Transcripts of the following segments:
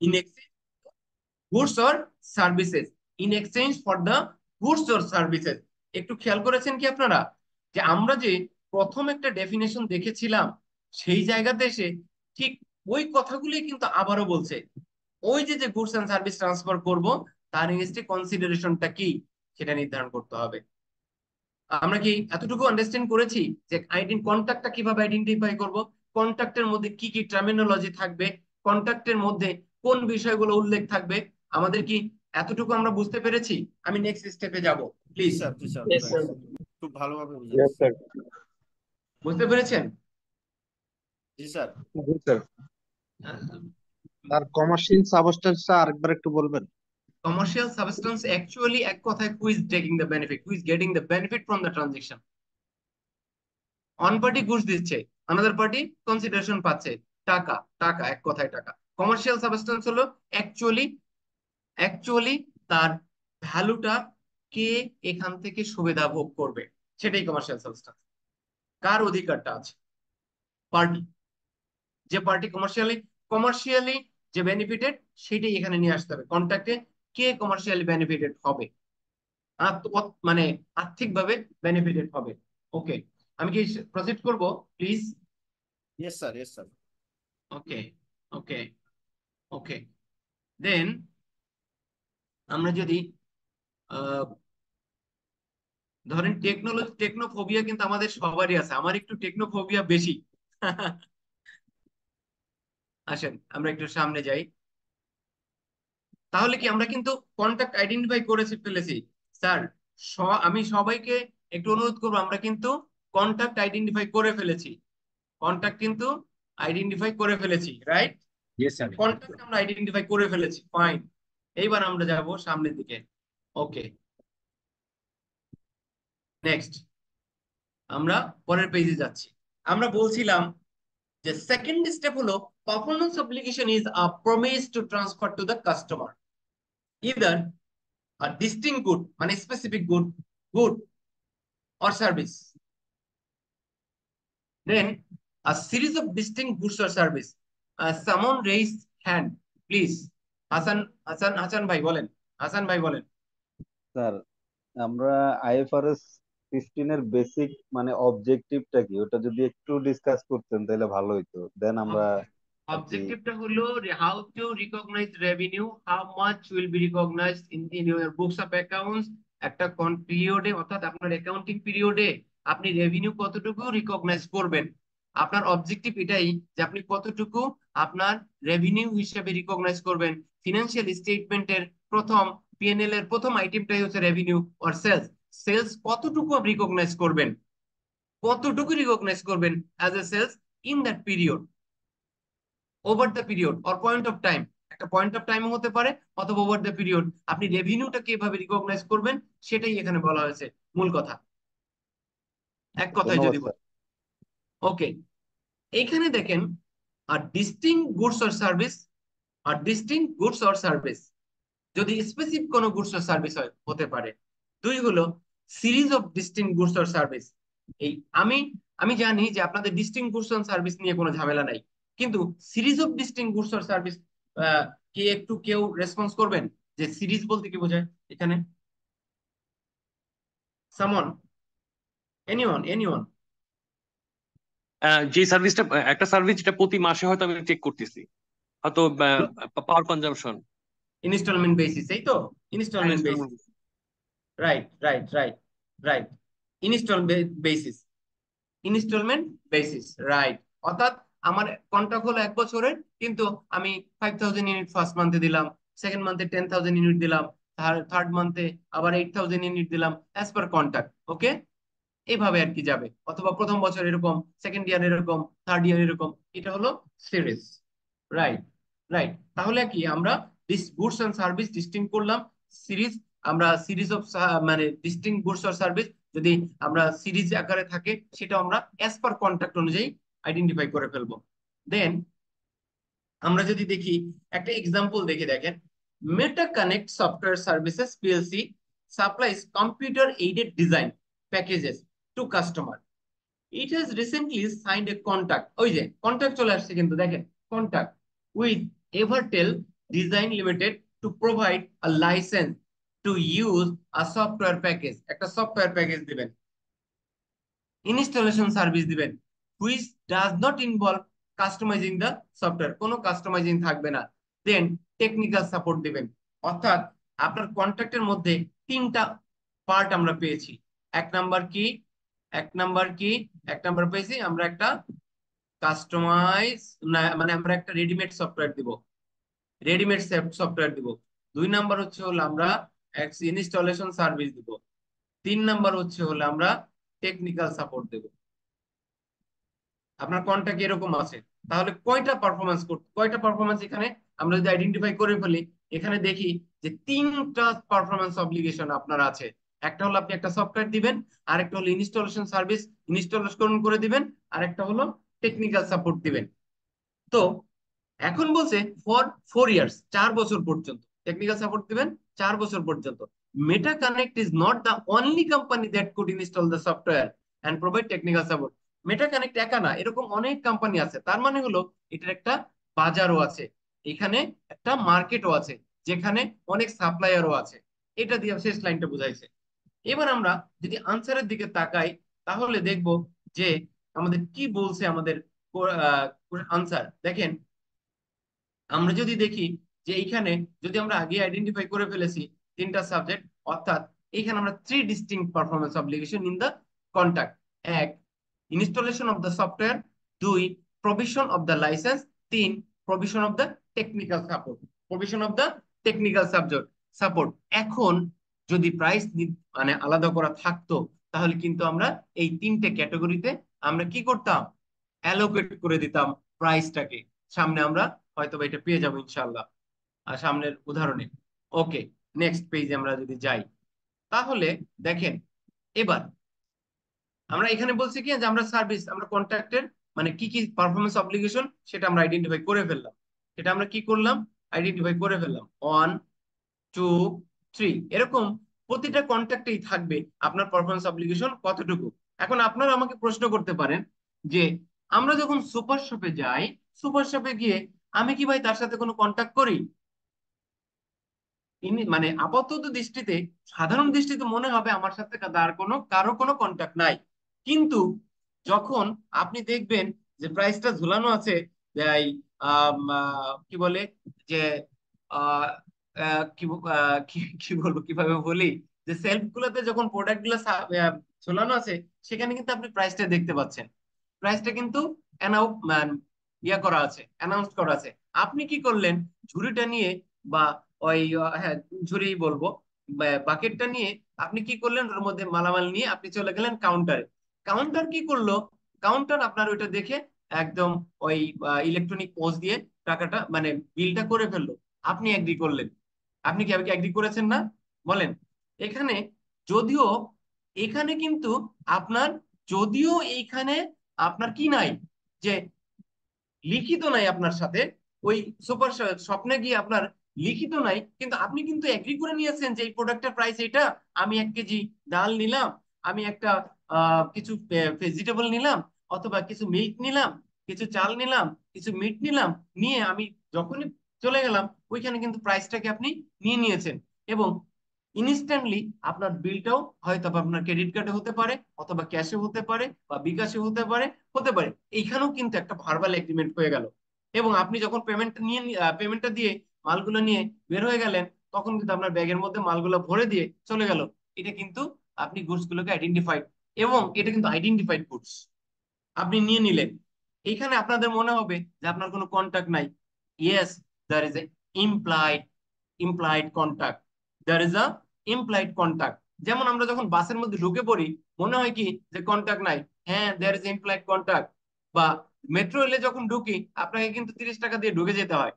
in exchange goods or services, in exchange for the goods or services। একটু খেয়াল করেছেন কি আপনারা যে আমরা যে প্রথম একটা ডেফিনেশন দেখেছিলাম সেই জায়গাতে এসে ঠিক ওই কথাগুলি কিন্তু আবারও বলছে। ওই যে যে গুডস এন্ড সার্ভিস ট্রান্সফার করব তার এগেইনস্টে কনসিডারেশনটা কি সেটা নির্ধারণ করতে হবে। আমরা কি এতটুকু আন্ডারস্ট্যান্ড করেছি যে কন্ট্যাক্টটা কিভাবে আইডেন্টিফাই করব, কন্ট্যাক্টের মধ্যে কি কি টার্মিনোলজি থাকবে, কন্ট্যাক্টের মধ্যে কোন বিষয়গুলো উল্লেখ থাকবে, আমাদের কি এতটুকু আমরা বুঝতে পেরেছি? আমি নেক্সট স্টেপে যাব, জি প্লিজ। স্যার, জি স্যার, Yes, sir. খুব ভালোভাবে বুঝাচ্ছি। Yes, sir. বুঝতে পেরেছেন? জি স্যার। জি, স্যার। আর কমার্শিয়াল সাবস্টেন্স আরেকবার একটু বলবেন? কমার্শিয়াল সাবস্টেন্স অ্যাকচুয়ালি এক কথায় who is taking the benefit, who is getting the benefit from the transaction. One party ঘুষ দিচ্ছে, আনাদার পার্টি কনসিডারেশন পাচ্ছে, টাকা, টাকা, এক কথায় টাকা। কমার্শিয়াল সাবস্টেন্স হলো অ্যাকচুয়ালি অ্যাকচুয়ালি তার ভ্যালুটা কে এখান থেকে সুবিধা ভোগ করবে, সেটাই কমার্শিয়াল সাবস্টেন্স। কার অধিকারটা আছে? পার্টি, যে পার্টি কমার্শিয়ালি কমার্শিয়ালি যে বেনিফিটেড সেটাই এখানে নিয়ে আসতে হবে কন্ট্রাক্টে। কে কমার্শিয়ালি বেনিফিটেড হবে, মানে আর্থিকভাবে বেনিফিটেড হবে। ওকে, আমি কি প্রসিড করব please? Yes sir, yes sir. Okay, okay, okay. Then আমরা যদি আহ, ধরেন টেকনোলজি, টেকনোফোবিয়া কিন্তু আমাদের সবারই আছে, আমার একটু টেকনোফোবিয়া বেশি। আসেন আমরা একটু সামনে যাই। তাহলে কি আমরা কিন্তু কন্টাক্ট আইডেন্টিফাই করে ফেলেছি স্যার। আমি সবাইকে একটু অনুরোধ করবো, আমরা কিন্তু কন্টাক্ট আইডেন্টিফাই করে ফেলেছি, কন্টাক্ট কিন্তু আইডেন্টিফাই করে ফেলেছি, রাইট? Yes, sir. কন্টাক্ট আমরা আইডেন্টিফাই করে ফেলেছি, ফাইন। এইবার আমরা যাব সামনের দিকে। ওকে, নেক্সট আমরা পরের পেজে যাচ্ছি। আমরা বলছিলাম যে সেকেন্ড স্টেপ হলো performance obligation is a promise to transfer to the customer either a distinct good, মানে specific good, good or service, then a series of distinct goods or service. Someone raised hand, please. Hasan ভাই বলেন, হাসান ভাই বলেন। Sir, আমরা IFRS 15 এর basic মানে অবজেক্টিভটা কি, ওটা যদি একটু ডিসকাস করতেন তাহলে ভালো হইতো। দেন আমরা আর কি। অবজেক্টিভটা হলো how to recognise revenue, how much will be recognised in your books of accounts. একটা কোন পিরিয়ডে, অর্থাৎ আপনার অ্যাকাউন্টিং পিরিয়ডে আপনি রেভিনিউ কতটুকু রিকগনাইজ করবেন। আপনার অবজেক্টিভ এটাই যে আপনি কতটুকু আপনার রেভিনিউ হিসেবে রিকগনাইজ করবেন। ফিনান্সিয়াল স্টেটমেন্টের প্রথম পিএনএল এর প্রথম আইটেমটাই হচ্ছে রেভিনিউ অর সেলস। সেলস কতটুকু আপনি রিকগনাইজ করবেন, কতটুকু রিকগনাইজ করবেন as a sales in that period, over the period or point of time. একটা পয়েন্ট অফ টাইম হতে পারে, অথবা ওভার দ্য পিরিয়ড আপনি রেভিনিউটাকে এভাবে রিকগনাইজ করবেন, সেটাই এখানে বলা হয়েছে মূল কথা, এক কথায় ধন্যবাদ যদি স্যার। বলি। ওকে, এইখানে দেখেন আর ডিস্টিংক্ট গুডস অর সার্ভিস, আর ডিস্টিংক্ট গুডস অর সার্ভিস যদি স্পেসিফিক কোনো গুডস অর সার্ভিস হয় হতে পারে। দুই হলো series of distinct goods or service. এই আমি আমি জানি যে আপনাদের ডিস্টিংক্ট গুডস অর সার্ভিস নিয়ে কোনো ঝামেলা নাই, কিন্তু series of distinct goods or service কে একটু কেউ রেসপন্স করবেন যে সিরিজ বলতে কি বোঝায় এখানে? সামন, এনিওয়ান? যে সার্ভিসটা, একটা সার্ভিস যেটা প্রতি মাসে হয়তো আমি চেক করতেছি, হয়তো পাওয়ার কনজাম্পশন। ইনস্টলমেন্ট বেসিস, এই তো, instalment basis, right right right right, instalment basis, instalment basis, right. অর্থাৎ আমার কন্ট্রাক্ট হলো 1 বছরের, কিন্তু আমি 5000 ইউনিট ফার্স্ট মান্থে দিলাম, সেকেন্ড মান্থে 10,000 ইউনিট দিলাম, থার্ড মান্থে আবার 8,000 ইউনিট দিলাম, অ্যাজ পার কন্ট্রাক্ট। ওকে, এইভাবে আর কি যাবে, অথবা প্রথম বছর এরকম, সেকেন্ড ইয়ার এরকম, থার্ড ইয়ার এরকম। এটা হলো সিরিজ, রাইট রাইট। তাহলে কি আমরা গুডস এন্ড সার্ভিস ডিস্টিং করলাম, সিরিজ, আমরা সিরিজ অফ মানে ডিস্টিং গুডস অর সার্ভিস যদি আমরা সিরিজ আকারে থাকে সেটা আমরা অ্যাজ পার কন্ট্রাক্ট অনুযায়ী আইডেন্টিফাই করে ফেলবো। দেন আমরা যদি দেখি একটা এক্সাম্পল দেখে দেখেন, Meta Connect software services PLC supplies computer aided design packages to customer. It has recently signed a contract, ওই যে কন্ট্রাক্ট চলে আসছে কিন্তু দেখেন, contract with Evertel design limited to provide a licence to use a software package, একটা software package দিবেন, installation service দিবেন, which does not involve customising the software, কোনো কাস্টমাইজিং থাকবে না। দেন টেকনিক্যাল সাপোর্ট দিবেন। অর্থাৎ আপনার কন্ট্রাক্টের মধ্যে তিনটা পার্ট আমরা পেয়েছি। এক নাম্বার কি, এক নাম্বার কি, এক নাম্বার পেয়েছি আমরা একটা কাস্টমাইজ, মানে আমরা একটা রেডিমেড সফটওয়্যার দিব, রেডিমেড সফটওয়্যার দিব। দুই নাম্বার হচ্ছে হলো আমরা ইনস্টলেশন সার্ভিস দিব। তিন নাম্বার হচ্ছে হলো আমরা টেকনিক্যাল সাপোর্ট দেব। আপনার কন্ট্রাক্ট এরকম আছে, তাহলে কয়টা পারফরমেন্স এখানে আমরা যদি আইডেন্টিফাই করে ফেলি, এখানে দেখি যে তিনটা পারফরমেন্স অব্লিগেশন আপনার আছে। একটা হলো আপনি একটা সফটওয়্যার দিবেন, আরেকটা হলো ইনস্টলেশন সার্ভিস ইনস্টলেশন করে দিবেন, আরেকটা হলো টেকনিক্যাল সাপোর্ট দিবেন। তো এখন বলছে ফর 4 ইয়ার্স, 4 বছর পর্যন্ত টেকনিক্যাল সাপোর্ট দিবেন, 4 বছর পর্যন্ত। Meta Connect is not the only company that could install the software and provide technical support. Meta Connect একা না, এরকম অনেক কোম্পানি আছে। তার মানে হলো এটার একটা বাজারও আছে, এখানে একটা মার্কেটও আছে, যেখানে অনেক সাপ্লায়ারও আছে। এটা দিয়ে শেষ লাইনটা বুঝাইছে। এবার আমরা যদি আনসারের দিকে তাকাই, তাহলে দেখব যে আমাদের কি বলছে আমাদের আনসার। দেখেন, আমরা যদি দেখি যে এইখানে যদি আমরা আগে আইডেন্টিফাই করে ফেলেছি তিনটা সাবজেক্ট, অর্থাৎ এইখানে আমরা 3 distinct performance obligation in the contract. এক, ইনস্টলেশন অফ দ্য সফটওয়্যার। দুই, প্রভিশন অফ দ্য লাইসেন্স। তিন, provision of the technical support, provision of the technical support. এখন যদি প্রাইস মানে আলাদা করা থাকতো, তাহলে কিন্তু আমরা এই তিনটে ক্যাটাগরিতে আমরা কি করতাম, অ্যালোকেট করে দিতাম প্রাইসটাকে। সামনে আমরা হয়তো এটা পেয়ে যাবো ইনশাল্লাহ আর সামনের উদাহরণে। ওকে, নেক্সট পেজে আমরা যদি যাই, তাহলে দেখেন এবার আমরা এখানে বলছি কি যে আমরা সার্ভিস, আমরা কন্ট্রাক্টের মানে কি কি পারফরমেন্স অব্লিগেশন সেটা আমরা আইডেন্টিফাই করে ফেললাম। এটা আমরা কি করলাম, আইডেন্টিফাই করে ফেললাম। 1, 2, 3 এরকম প্রতিটা কন্ট্রাক্টেই থাকবে আপনার পারফরমেন্স অব্লিগেশন কতটুকু। এখন আপনারা আমাকে প্রশ্ন করতে পারেন যে আমরা যখন সুপার শপে যাই, সুপার শপে গিয়ে আমি কি ভাই তার সাথে কোনো কন্ট্যাক্ট করি? মানে আপাতত দৃষ্টিতে, সাধারণ দৃষ্টিতে মনে হবে আমার সাথে তার কারো কোনো কন্ট্যাক্ট নাই। কিন্তু যখন আপনি দেখবেন যে প্রাইসটা ঝুলানো আছে, যে এই, কি বলে যে আহ, আহ, কি ব- আহ, কি কি বলবো, কিভাবে বলি, যে সেলফ গুলোতে যখন প্রোডাক্ট গুলো ঝুলানো আছে, সেখানে কিন্তু আপনি প্রাইসটা দেখতে পাচ্ছেন। প্রাইসটা কিন্তু অ্যানাউন্স করা আছে। আপনি কি করলেন, ঝুড়িটা নিয়ে বা ওই হ্যাঁ ঝুড়ি বলবো, বাকেটটা নিয়ে আপনি কি করলেন, ওর মধ্যে মালামাল নিয়ে আপনি চলে গেলেন কাউন্টারে। কাউন্টার কি করলো, কাউন্টার আপনার ওইটা দেখে একদম ওই ইলেকট্রনিক পোস্ট দিয়ে টাকাটা মানে বিলটা করে ফেললো। আপনি এগ্রি করলেন। আপনি কি এগ্রি করেছেন না? বলেন। এখানে যদিও এখানে কিন্তু আপনার, যদিও এইখানে আপনার কি নাই, যে লিখিত নাই আপনার সাথে, ওই সুপার স্বপ্নে গিয়ে আপনার লিখিত নাই, কিন্তু আপনি কিন্তু এগ্রি করে নিয়েছেন যে এই প্রোডাক্টের প্রাইস এটা। আমি 1 কেজি ডাল নিলাম, আমি একটা কিছু ভেজিটেবল নিলাম, অথবা কিছু মিল্ক নিলাম, কিছু চাল নিলাম, কিছু মিট নিলাম, নিয়ে আমি যখনই চলে গেলাম, ওইখানে কিন্তু প্রাইসটাকে আপনি নিয়ে নিয়েছেন। এবং ইনস্ট্যান্টলি আপনার বিলটাও হয়তো বা আপনার ক্রেডিট কার্ডে হতে পারে, অথবা ক্যাশে হতে পারে, বা বিকাশে হতে পারে। এইখানেও কিন্তু একটা ভার্বাল এগ্রিমেন্ট হয়ে গেল। এবং আপনি যখন পেমেন্টটা দিয়ে মালগুলো নিয়ে বের হয়ে গেলেন, তখন কিন্তু আপনার ব্যাগের মধ্যে মালগুলো ভরে দিয়ে চলে গেল। এটা কিন্তু আপনি গুডস গুলোকে আইডেন্টিফাইড, এবং এটা কিন্তু আইডেন্টিফাইড গুডস আপনি নিয়ে নিলেন। এইখানে আপনাদের মনে হবে যে আপনার কোনো কন্টাক্ট নাই। Yes, there is a implied implied contact, there is a implied contact. যেমন আমরা যখন বাসের মধ্যে ঢুকে পড়ি, মনে হয় কি যে কন্টাক্ট নাই, হ্যাঁ দ্যার ইজ ইমপ্লাইড কন্টাক্ট। বা মেট্রো রেলে যখন ঢুকি, আপনাকে কিন্তু 30 টাকা দিয়ে ঢুকে যেতে হয়,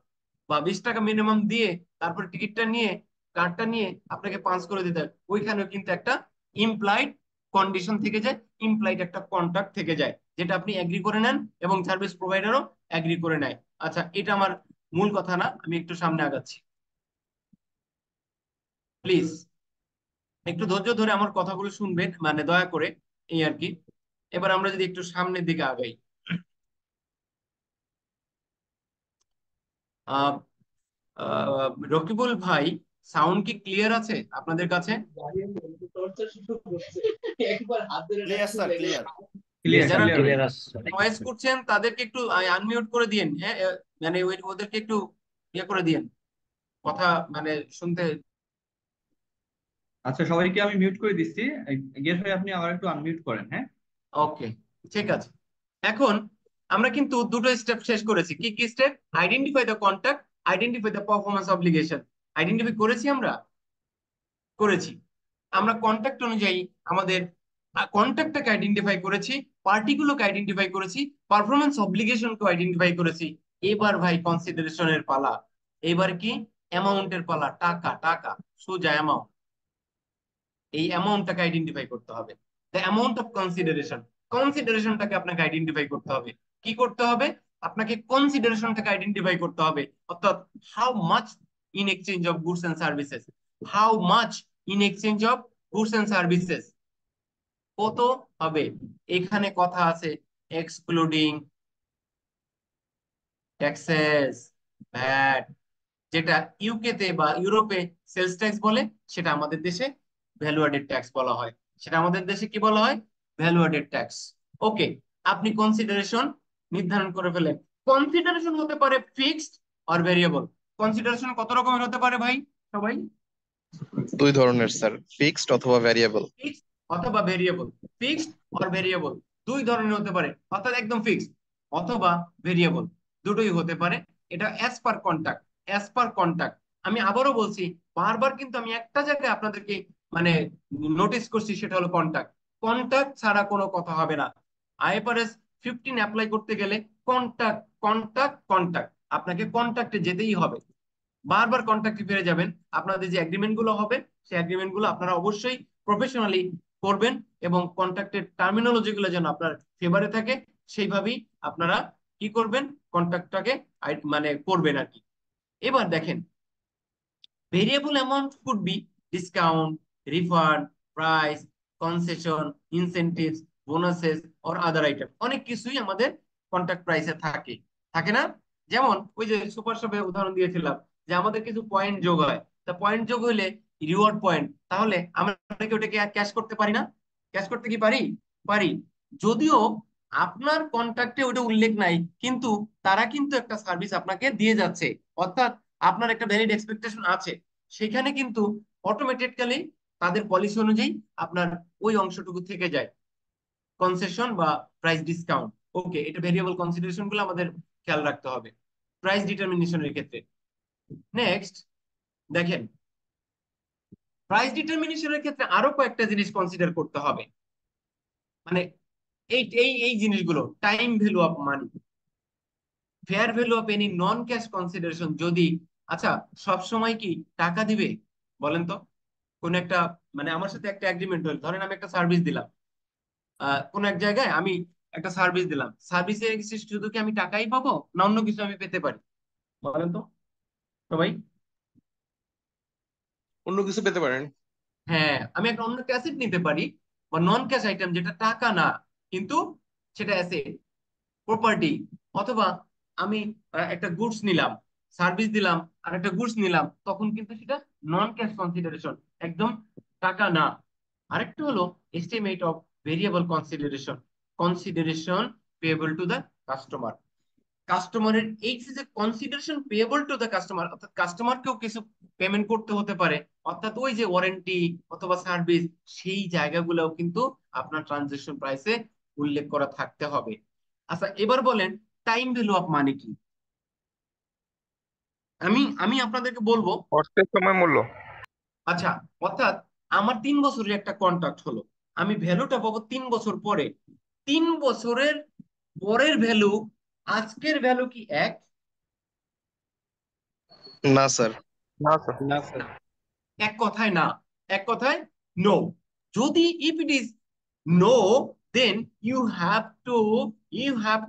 বা 20 টাকা মিনিমাম দিয়ে তারপর টিকিটটা নিয়ে, কার্ডটা নিয়ে আপনাকে পাঞ্চ করে দিতে হয়। ওইখানেও কিন্তু একটা ইমপ্লাইড কন্ডিশন থেকে যায়, ইমপ্লাইড একটা কন্ট্রাক্ট থেকে যায়, যেটা আপনি এগ্রি করে নেন এবং সার্ভিস প্রোভাইডারও এগ্রি করে নেয়। আচ্ছা, এটা আমার মূল কথা না, আমি একটু সামনে আগাচ্ছি। প্লিজ একটু ধৈর্য ধরে আমার কথাগুলো শুনবেন, মানে দয়া করে, এই আর কি। এবার আমরা যদি একটু সামনের দিকে আগাই, রকিবুল ভাই, সাউন্ড কি ক্লিয়ার আছে আপনাদের কাছে? Clear sir, clear. ক্লিয়ার যারা ক্লিয়ার ভয়েস করছেন তাদেরকে একটু আনমিউট করে দিন, হ্যাঁ, মানে ওদেরকে একটু ইয়ে করে দিন, কথা মানে শুনতে। আচ্ছা, সবাইকে আমি মিউট করে দিচ্ছি। গেট ভাই, আপনি আবার একটু আনমিউট করেন, হ্যাঁ? ওকে, ঠিক আছে। এখন আমরা কিন্তু দুটো স্টেপ শেষ করেছি। কি কি step? Identify the contact, identify the performance obligation. Identify করেছি আমরা, করেছি। আমরা কন্ট্যাক্ট অনুযায়ী আমাদের কন্ট্যাক্টটাকে আইডেন্টিফাই করেছি, পার্টিগুলোকে আইডেন্টিফাই করেছি, পারফরমেন্স অব্লিগেশনকে আইডেন্টিফাই করেছি। এবার ভাই কনসিডারেশনের পালা। এবার কি? অ্যামাউন্টের পালা। টাকা, টাকা, সোজা অ্যামাউন্ট। এই অ্যামাউন্টটাকে আইডেন্টিফাই করতে হবে, দ্য অ্যামাউন্ট অফ কনসিডারেশন। কনসিডারেশনটাকে আপনাকে আইডেন্টিফাই করতে হবে। কি করতে হবে? আপনাকে কনসিডারেশনটাকে আইডেন্টিফাই করতে হবে, অর্থাৎ how much in exchange of goods and services. How much in exchange of goods and services, কত হবে? এখানে কথা আছে এক্সক্লুডিং ট্যাক্সেস, ভ্যাট। যেটা ইউকে তে বা ইউরোপে সেলস ট্যাক্স বলে, সেটা আমাদের দেশে ভ্যালু অ্যাডেড ট্যাক্স বলা হয়। সেটা আমাদের দেশে কি বলা হয়? Value added tax. ওকে, আপনি কনসিডারেশন নির্ধারণ করে ফেলেন। কনসিডারেশন হতে পারে ফিক্সড আর ভেরিয়েবল। কনসিডারেশন কত রকমের হতে পারে ভাই সবাই? দুই ধরনের স্যার, ফিক্সড অথবা ভ্যারিয়েবল। ফিক্সড অথবা ভেরিয়েবল। ফিক্সড আর ভেরিয়েবল দুই ধরনের হতে পারে, অর্থাৎ একদম ফিক্সড অথবা ভেরিয়েবল, দুটোই হতে পারে। এটা as per contact, as per contact. আমি আবারও বলছি, বারবার কিন্তু আমি একটা জায়গায় আপনাদেরকে মানে নোটিস করছি, সেটা হলো কন্ট্যাক্ট। কন্ট্যাক্ট ছাড়া কোনো কথা হবে না। আইএফআরএস 15 অ্যাপ্লাই করতে গেলে কন্ট্যাক্ট, কন্ট্যাক্ট, কন্ট্যাক্ট, আপনাকে কন্ট্যাক্টে যেতেই হবে। বারবার কন্ট্যাক্টে ফিরে যাবেন। আপনাদের যে এগ্রিমেন্ট গুলো হবে, সেই এগ্রিমেন্ট গুলো আপনারা অবশ্যই প্রফেশনালি করবেন, এবং কন্ট্রাক্টের টার্মিনোলজি গুলো যেন আপনার ফেভারে থাকে, সেইভাবেই আপনারা কি করবেন? কন্ট্রাক্টটাকে মানে করবেন আর কি। এবার দেখেন, variable amount could be discount, refund, price, concession, incentives, bonuses or other item. অনেক কিছুই আমাদের কন্ট্রাক্ট প্রাইসে থাকে, থাকে না? যেমন ওই যে সুপার শপে উদাহরণ দিয়েছিলাম, যে আমাদের কিছু পয়েন্ট যোগ হয়, তা পয়েন্ট যোগ হইলে রিওয়ার্ড পয়েন্ট, তাহলে আমরা কি ওটাকে ক্যাশ করতে পারি না? ক্যাশ করতে কি পারি? পারি। যদিও আপনার কন্ট্রাক্টে ওটা উল্লেখ নাই, কিন্তু তারা কিন্তু একটা সার্ভিস আপনাকে দিয়ে যাচ্ছে, অর্থাৎ আপনার একটা ভ্যালিড এক্সপেকটেশন আছে। সেখানে কিন্তু অটোমেটিক্যালি তাদের পলিসি অনুযায়ী আপনার ওই অংশটুকু থেকে যায়, কনসেশন বা প্রাইস ডিসকাউন্ট। ওকে, এটা ভেরিয়েবল কনসিডারেশন গুলো আমাদের খেয়াল রাখতে হবে প্রাইস ডিটারমিনেশনের ক্ষেত্রে। নেক্সট দেখেন, প্রাইস ডিটারমিনেশনের ক্ষেত্রে আরো কয়েকটা জিনিস কনসিডার করতে হবে। মানে এই এই এই জিনিসগুলো, time value of money, fair value of any non cash consideration. যদি, আচ্ছা, সব সময় কি টাকা দিবে বলেন তো? কোন একটা মানে আমার সাথে একটা এগ্রিমেন্ট হলো, ধরেন আমি একটা সার্ভিস দিলাম, কোন এক জায়গায় আমি একটা সার্ভিস দিলাম, সার্ভিসে শুধু কি আমি টাকাই পাবো, না অন্য কিছু আমি পেতে পারি? বলেন তো সবাই। অন্য কিছু পেতে পারেন। হ্যাঁ, আমি একটা অন্য অ্যাসেট নিতে পারি, বা নন ক্যাশ আইটেম যেটা টাকা না, কিন্তু সেটা অ্যাসেট, প্রপার্টি। অথবা আমি একটা গুডস নিলাম, সার্ভিস দিলাম, আর একটা গুডস নিলাম, তখন কিন্তু সেটা নন ক্যাশ কনসিডারেশন, একদম টাকা না। আরেকটা হলো estimate of variable consideration, consideration payable two the customer. কাস্টমারের এই যে consideration payable two the customer, অর্থাৎ কাস্টমারকেও কিছু পেমেন্ট করতে হতে পারে, অর্থাৎ ওই যে ওয়ারেন্টি অথবা সার্ভিস, সেই জায়গাগুলোও কিন্তু আপনার ট্রানজাকশন প্রাইসে উল্লেখ করা থাকতে হবে। আচ্ছা, এবার বলেন টাইম ভ্যালু অফ মানি কি? আমি আমি আপনাদেরকে বলবো। অর্থের সময় মূল্য। আচ্ছা, অর্থাৎ আমার 3 বছরের একটা কন্ট্রাক্ট হলো, আমি ভ্যালুটা পাবো 3 বছর পরে। 3 বছরের পরের ভ্যালু আজকের ভ্যালু কি এক? না স্যার। না স্যার। না স্যার। এক কথায় না, এক কথায় নো। যদি if it is no, then you have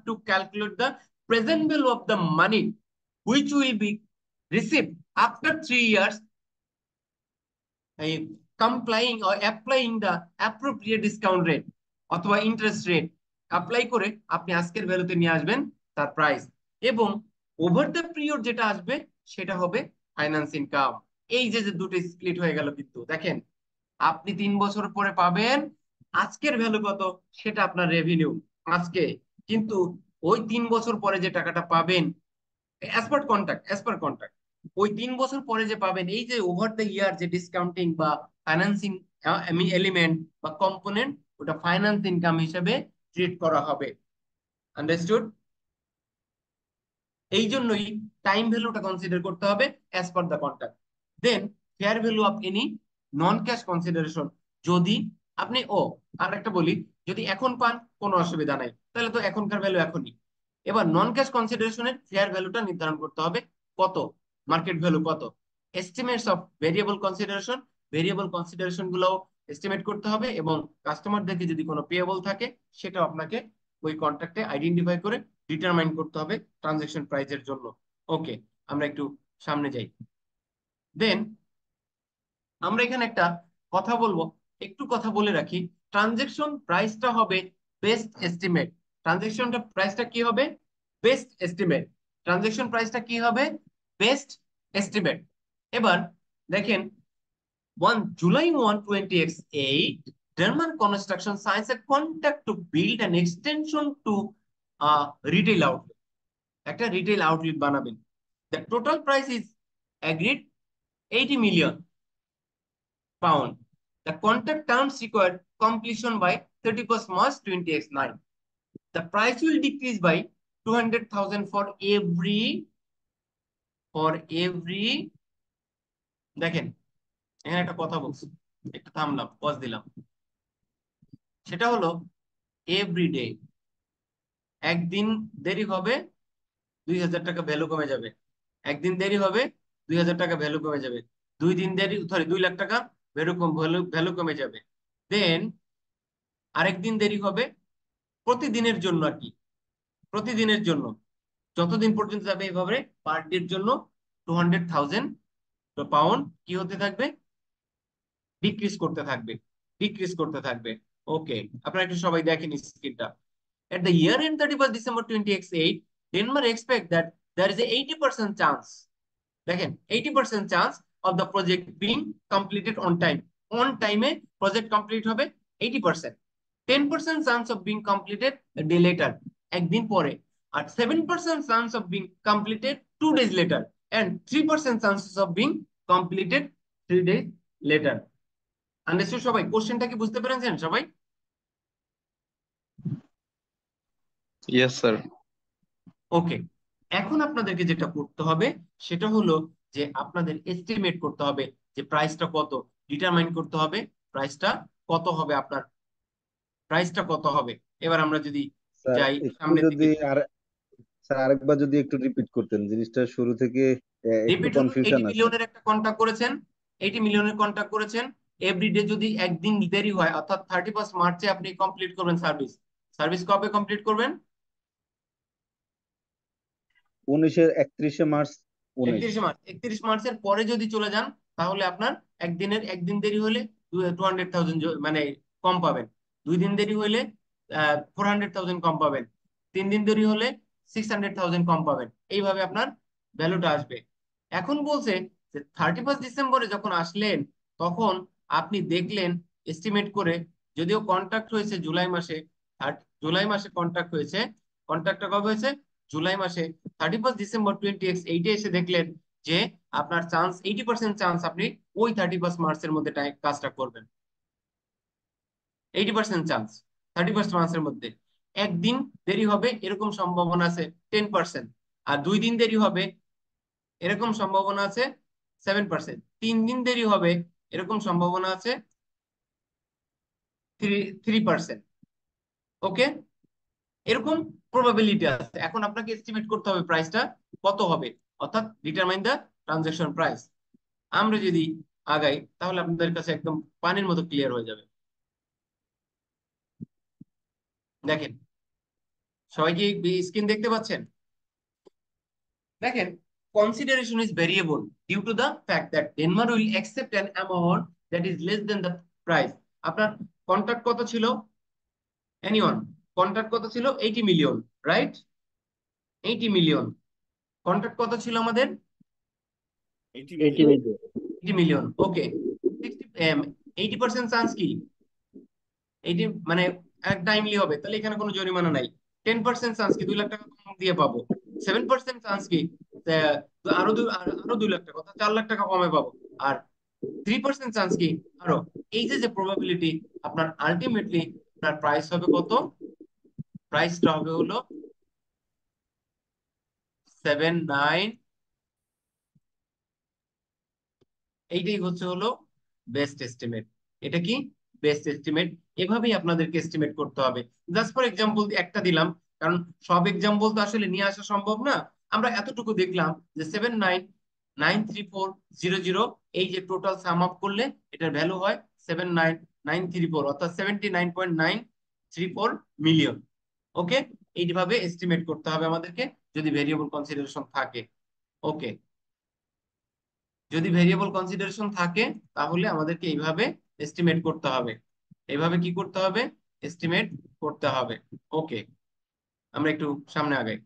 to calculate the present value of the money which will be received after 3 years, complying or applying the appropriate discount rate অথবা interest rate apply করে আপনি আজকের ভ্যালুতে নিয়ে আসবেন তার price, এবং over the period যেটা আসবে সেটা হবে ফাইন্যান্স ইনকাম। এই যে যে দুটো স্প্লিট হয়ে গেল, কিন্তু দেখেন আপনি 3 বছর পরে পাবেন আজকের ভ্যালু কত, সেটা আপনার রেভিনিউ আজকে, কিন্তু ওই 3 বছর পরে যে টাকাটা পাবেন অ্যাজ পার কন্ট্রাক্ট ওই 3 বছর পরে যে পাবেন, এই যে ওভার দ্য ইয়ার যে ডিসকাউন্টিং বা ফাইন্যান্সিং এলিমেন্ট বা কম্পোনেন্ট, ওটা ফাইন্যান্স ইনকাম হিসেবে ট্রিট করা হবে। আন্ডারস্টুড? এই জন্যই টাইম ভ্যালুটা কনসিডার করতে হবে as per the contract. Then fair value of any non cash consideration, যদি আপনি আর একটা বলি, যদি এখন পান কোনো অসুবিধা নাই, তাহলে তো এখনকার ভ্যালু এখনই। এবার নন ক্যাশ কনসিডারেশনের ফেয়ার ভ্যালুটা নির্ধারণ করতে হবে কত, মার্কেট ভ্যালু কত। Estimates of variable consideration, variable consideration গুলো এস্টিমেট করতে হবে, এবং কাস্টমারদেরকে যদি কোনো পেয়েবল থাকে সেটা আপনাকে ওই কন্ট্রাক্টে আইডেন্টিফাই করে ডিটারমাইন করতে হবে ট্রানজেকশন প্রাইসের জন্য। ওকে, আমরা একটু সামনে যাই। দেন আমরা এখানে একটা কথা বলবো, একটু কথা বলে রাখি। ট্রানজেকশন প্রাইসটা হবে বেস্ট এস্টিমেট। ট্রানজেকশনটা প্রাইসটা কি হবে? Best estimate. ট্রানজেকশন প্রাইসটা কি হবে? Best estimate. এবার দেখেন, July 1, 2008, German construction signs a contract to build an extension to retail outlet. একটা রিটেল আউটলেট বানাবেন। The total price is agreed 80 million pound. The contract terms require completion by 31st March 2009. The price will decrease by 200,000 for every দেখেন এখানে একটা কথা বলছি, একটু থামলাম, pause দিলাম। সেটা হলো এভরিডে, একদিন দেরি হবে 2,000 টাকা ভ্যালু কমে যাবে, একদিন দেরি হবে 2,000 টাকা ভ্যালু কমে যাবে, 2 দিন দেরি, সরি 2 লাখ টাকা ভ্যালু কমে যাবে। দেন আরেকদিন দেরি হবে প্রতিদিনের জন্য আর কি, প্রতিদিনের জন্য যতদিন পর্যন্ত যাবে, এইভাবে পার ডের জন্য 200,000 পাউন্ড কি হতে থাকবে, ডিক্রিজ করতে থাকবে, ডিক্রিজ করতে থাকবে। ওকে, আপনারা একটু সবাই দেখেন স্ক্রিনটা। At the year end 31st December 2008, Denmark expect that there is a 80% chance, দেখেন 80% chance of the project being completed on time. On time A project complete হবে 80%, 10% chance of being completed a day later, একদিন পরে, আর 7% chance of being completed 2 days later, and 3% chances of being completed 3 days later. Understood সবাই? কোশ্চেনটা কি বুঝতে পেরেছেন সবাই? Yes sir. ওকে, এখন আপনাদেরকে যেটা করতে হবে সেটা হলো যে আপনাদের এস্টিমেট করতে হবে যে প্রাইসটা কত, ডিটারমাইন করতে হবে প্রাইসটা কত হবে, আপনার প্রাইসটা কত হবে। এবার আমরা যদি স্যার যাই একটু সামনের যদি দিকে, স্যার আরেকবার যদি একটু রিপিট করতেন জিনিসটা শুরু থেকে, একটু রিপিট হলো কনফিউশন 80 আছে। মিলিয়নের একটা কন্ট্রাক্ট করেছেন, 80 মিলিয়নের কন্ট্রাক্ট করেছেন। এভরিডে যদি একদিন দেরি হয়, অর্থাৎ 31st মার্চে আপনি কমপ্লিট করবেন সার্ভিস, সার্ভিস কবে কমপ্লিট করবেন? 31শে মার্চ 19। 31 মার্চের পরে যদি চলে যান, তাহলে আপনার একদিন দেরি হলে 200,000 মানে কম পাবেন, 2 দিন দেরি হলে 400,000 কম পাবেন, 3 দিন দেরি হলে 600,000 কম পাবেন, এইভাবে আপনার ভ্যালুটা আসবে। এখন বলছে যে 31 ডিসেম্বরে যখন আসলেন, তখন আপনি দেখলেন এস্টিমেট করে, যদিও কন্ট্রাক্ট হয়েছে জুলাই মাসে, জুলাই মাসে কন্ট্রাক্ট হয়েছে, কন্ট্রাক্টটা কবে হয়েছে? জুলাই মাসে। 31 ডিসেম্বর 2008 এসে দেখলেন যে আপনার চান্স 80% চান্স আপনি ওই 31 মার্চের মধ্যে কাজটা করবেন, 80% চান্স 31 মার্চের মধ্যে। একদিন দেরি হবে এরকম সম্ভাবনা আছে 10%, আর 2 দিন দেরি হবে এরকম সম্ভাবনা আছে 7%, 3 দিন দেরি হবে এরকম সম্ভাবনা আছে 3%। ওকে, এরকম প্রবাবিলিটি আছে। এখন আপনাকে এস্টিমেট করতে হবে প্রাইসটা কত হবে, অর্থাৎ ডিটারমাইন দ্য ট্রানজাকশন প্রাইস। আমরা যদি আগাই তাহলে আপনাদের কাছে একদম পানির মতো ক্লিয়ার হয়ে যাবে। দেখেন সবাই কি স্ক্রিন দেখতে পাচ্ছেন? দেখেন, consideration is variable due to the fact that Denmark will accept an amount that is less than the price. আপনার কন্ট্রাক্ট কত ছিল? এনিওয়ান, কন্ট্রাক্ট কত ছিল? 80 মিলিয়ন, রাইট? 80 মিলিয়ন কন্ট্রাক্ট কত ছিল আমাদের? 80 80 million. million 80 million. Okay, 80% chance কি? 80 মানে এক টাইমলি হবে, তাহলে এখানে কোনো জরিমানা নাই। 10% চান্স কি 2 লাখ টাকা কম দিয়ে পাবো। 7% চান্স কি আরো 2 লাখ টাকা, অর্থাৎ 4 লাখ টাকা কমে পাবো। আর 3% চান্স কি আরো। এই যে যে প্রবাবিলিটি, আপনার আলটিমেটলি আপনার প্রাইস হবে কত? প্রাইসটা হবে হলো 79। এইটাই হচ্ছে হলো বেস্ট এস্টিমেট। এটা কি? Best estimate. এভাবেই আপনাদেরকে এস্টিমেট করতে হবে। জাস্ট ফর এক্সাম্পল একটা দিলাম, কারণ সব এক্সাম্পল তো আসলে নিয়ে আসা সম্ভব না। আমরা এতটুকু দেখলাম যে 79,934,000, এই যে টোটাল সাম আপ করলে এটার ভ্যালু হয় 79,934, অর্থাৎ 79.934 মিলিয়ন। ওকে, এইভাবে এস্টিমেট করতে হবে আমাদেরকে যদি ভেরিয়েবল কনসিডারেশন থাকে। ওকে, যদি ভেরিয়েবল কনসিডারেশন থাকে তাহলে আমাদেরকে এইভাবে এস্টিমেট করতে হবে। এইভাবে কি করতে হবে? এস্টিমেট করতে হবে। ওকে, আমরা একটু সামনে আগাই।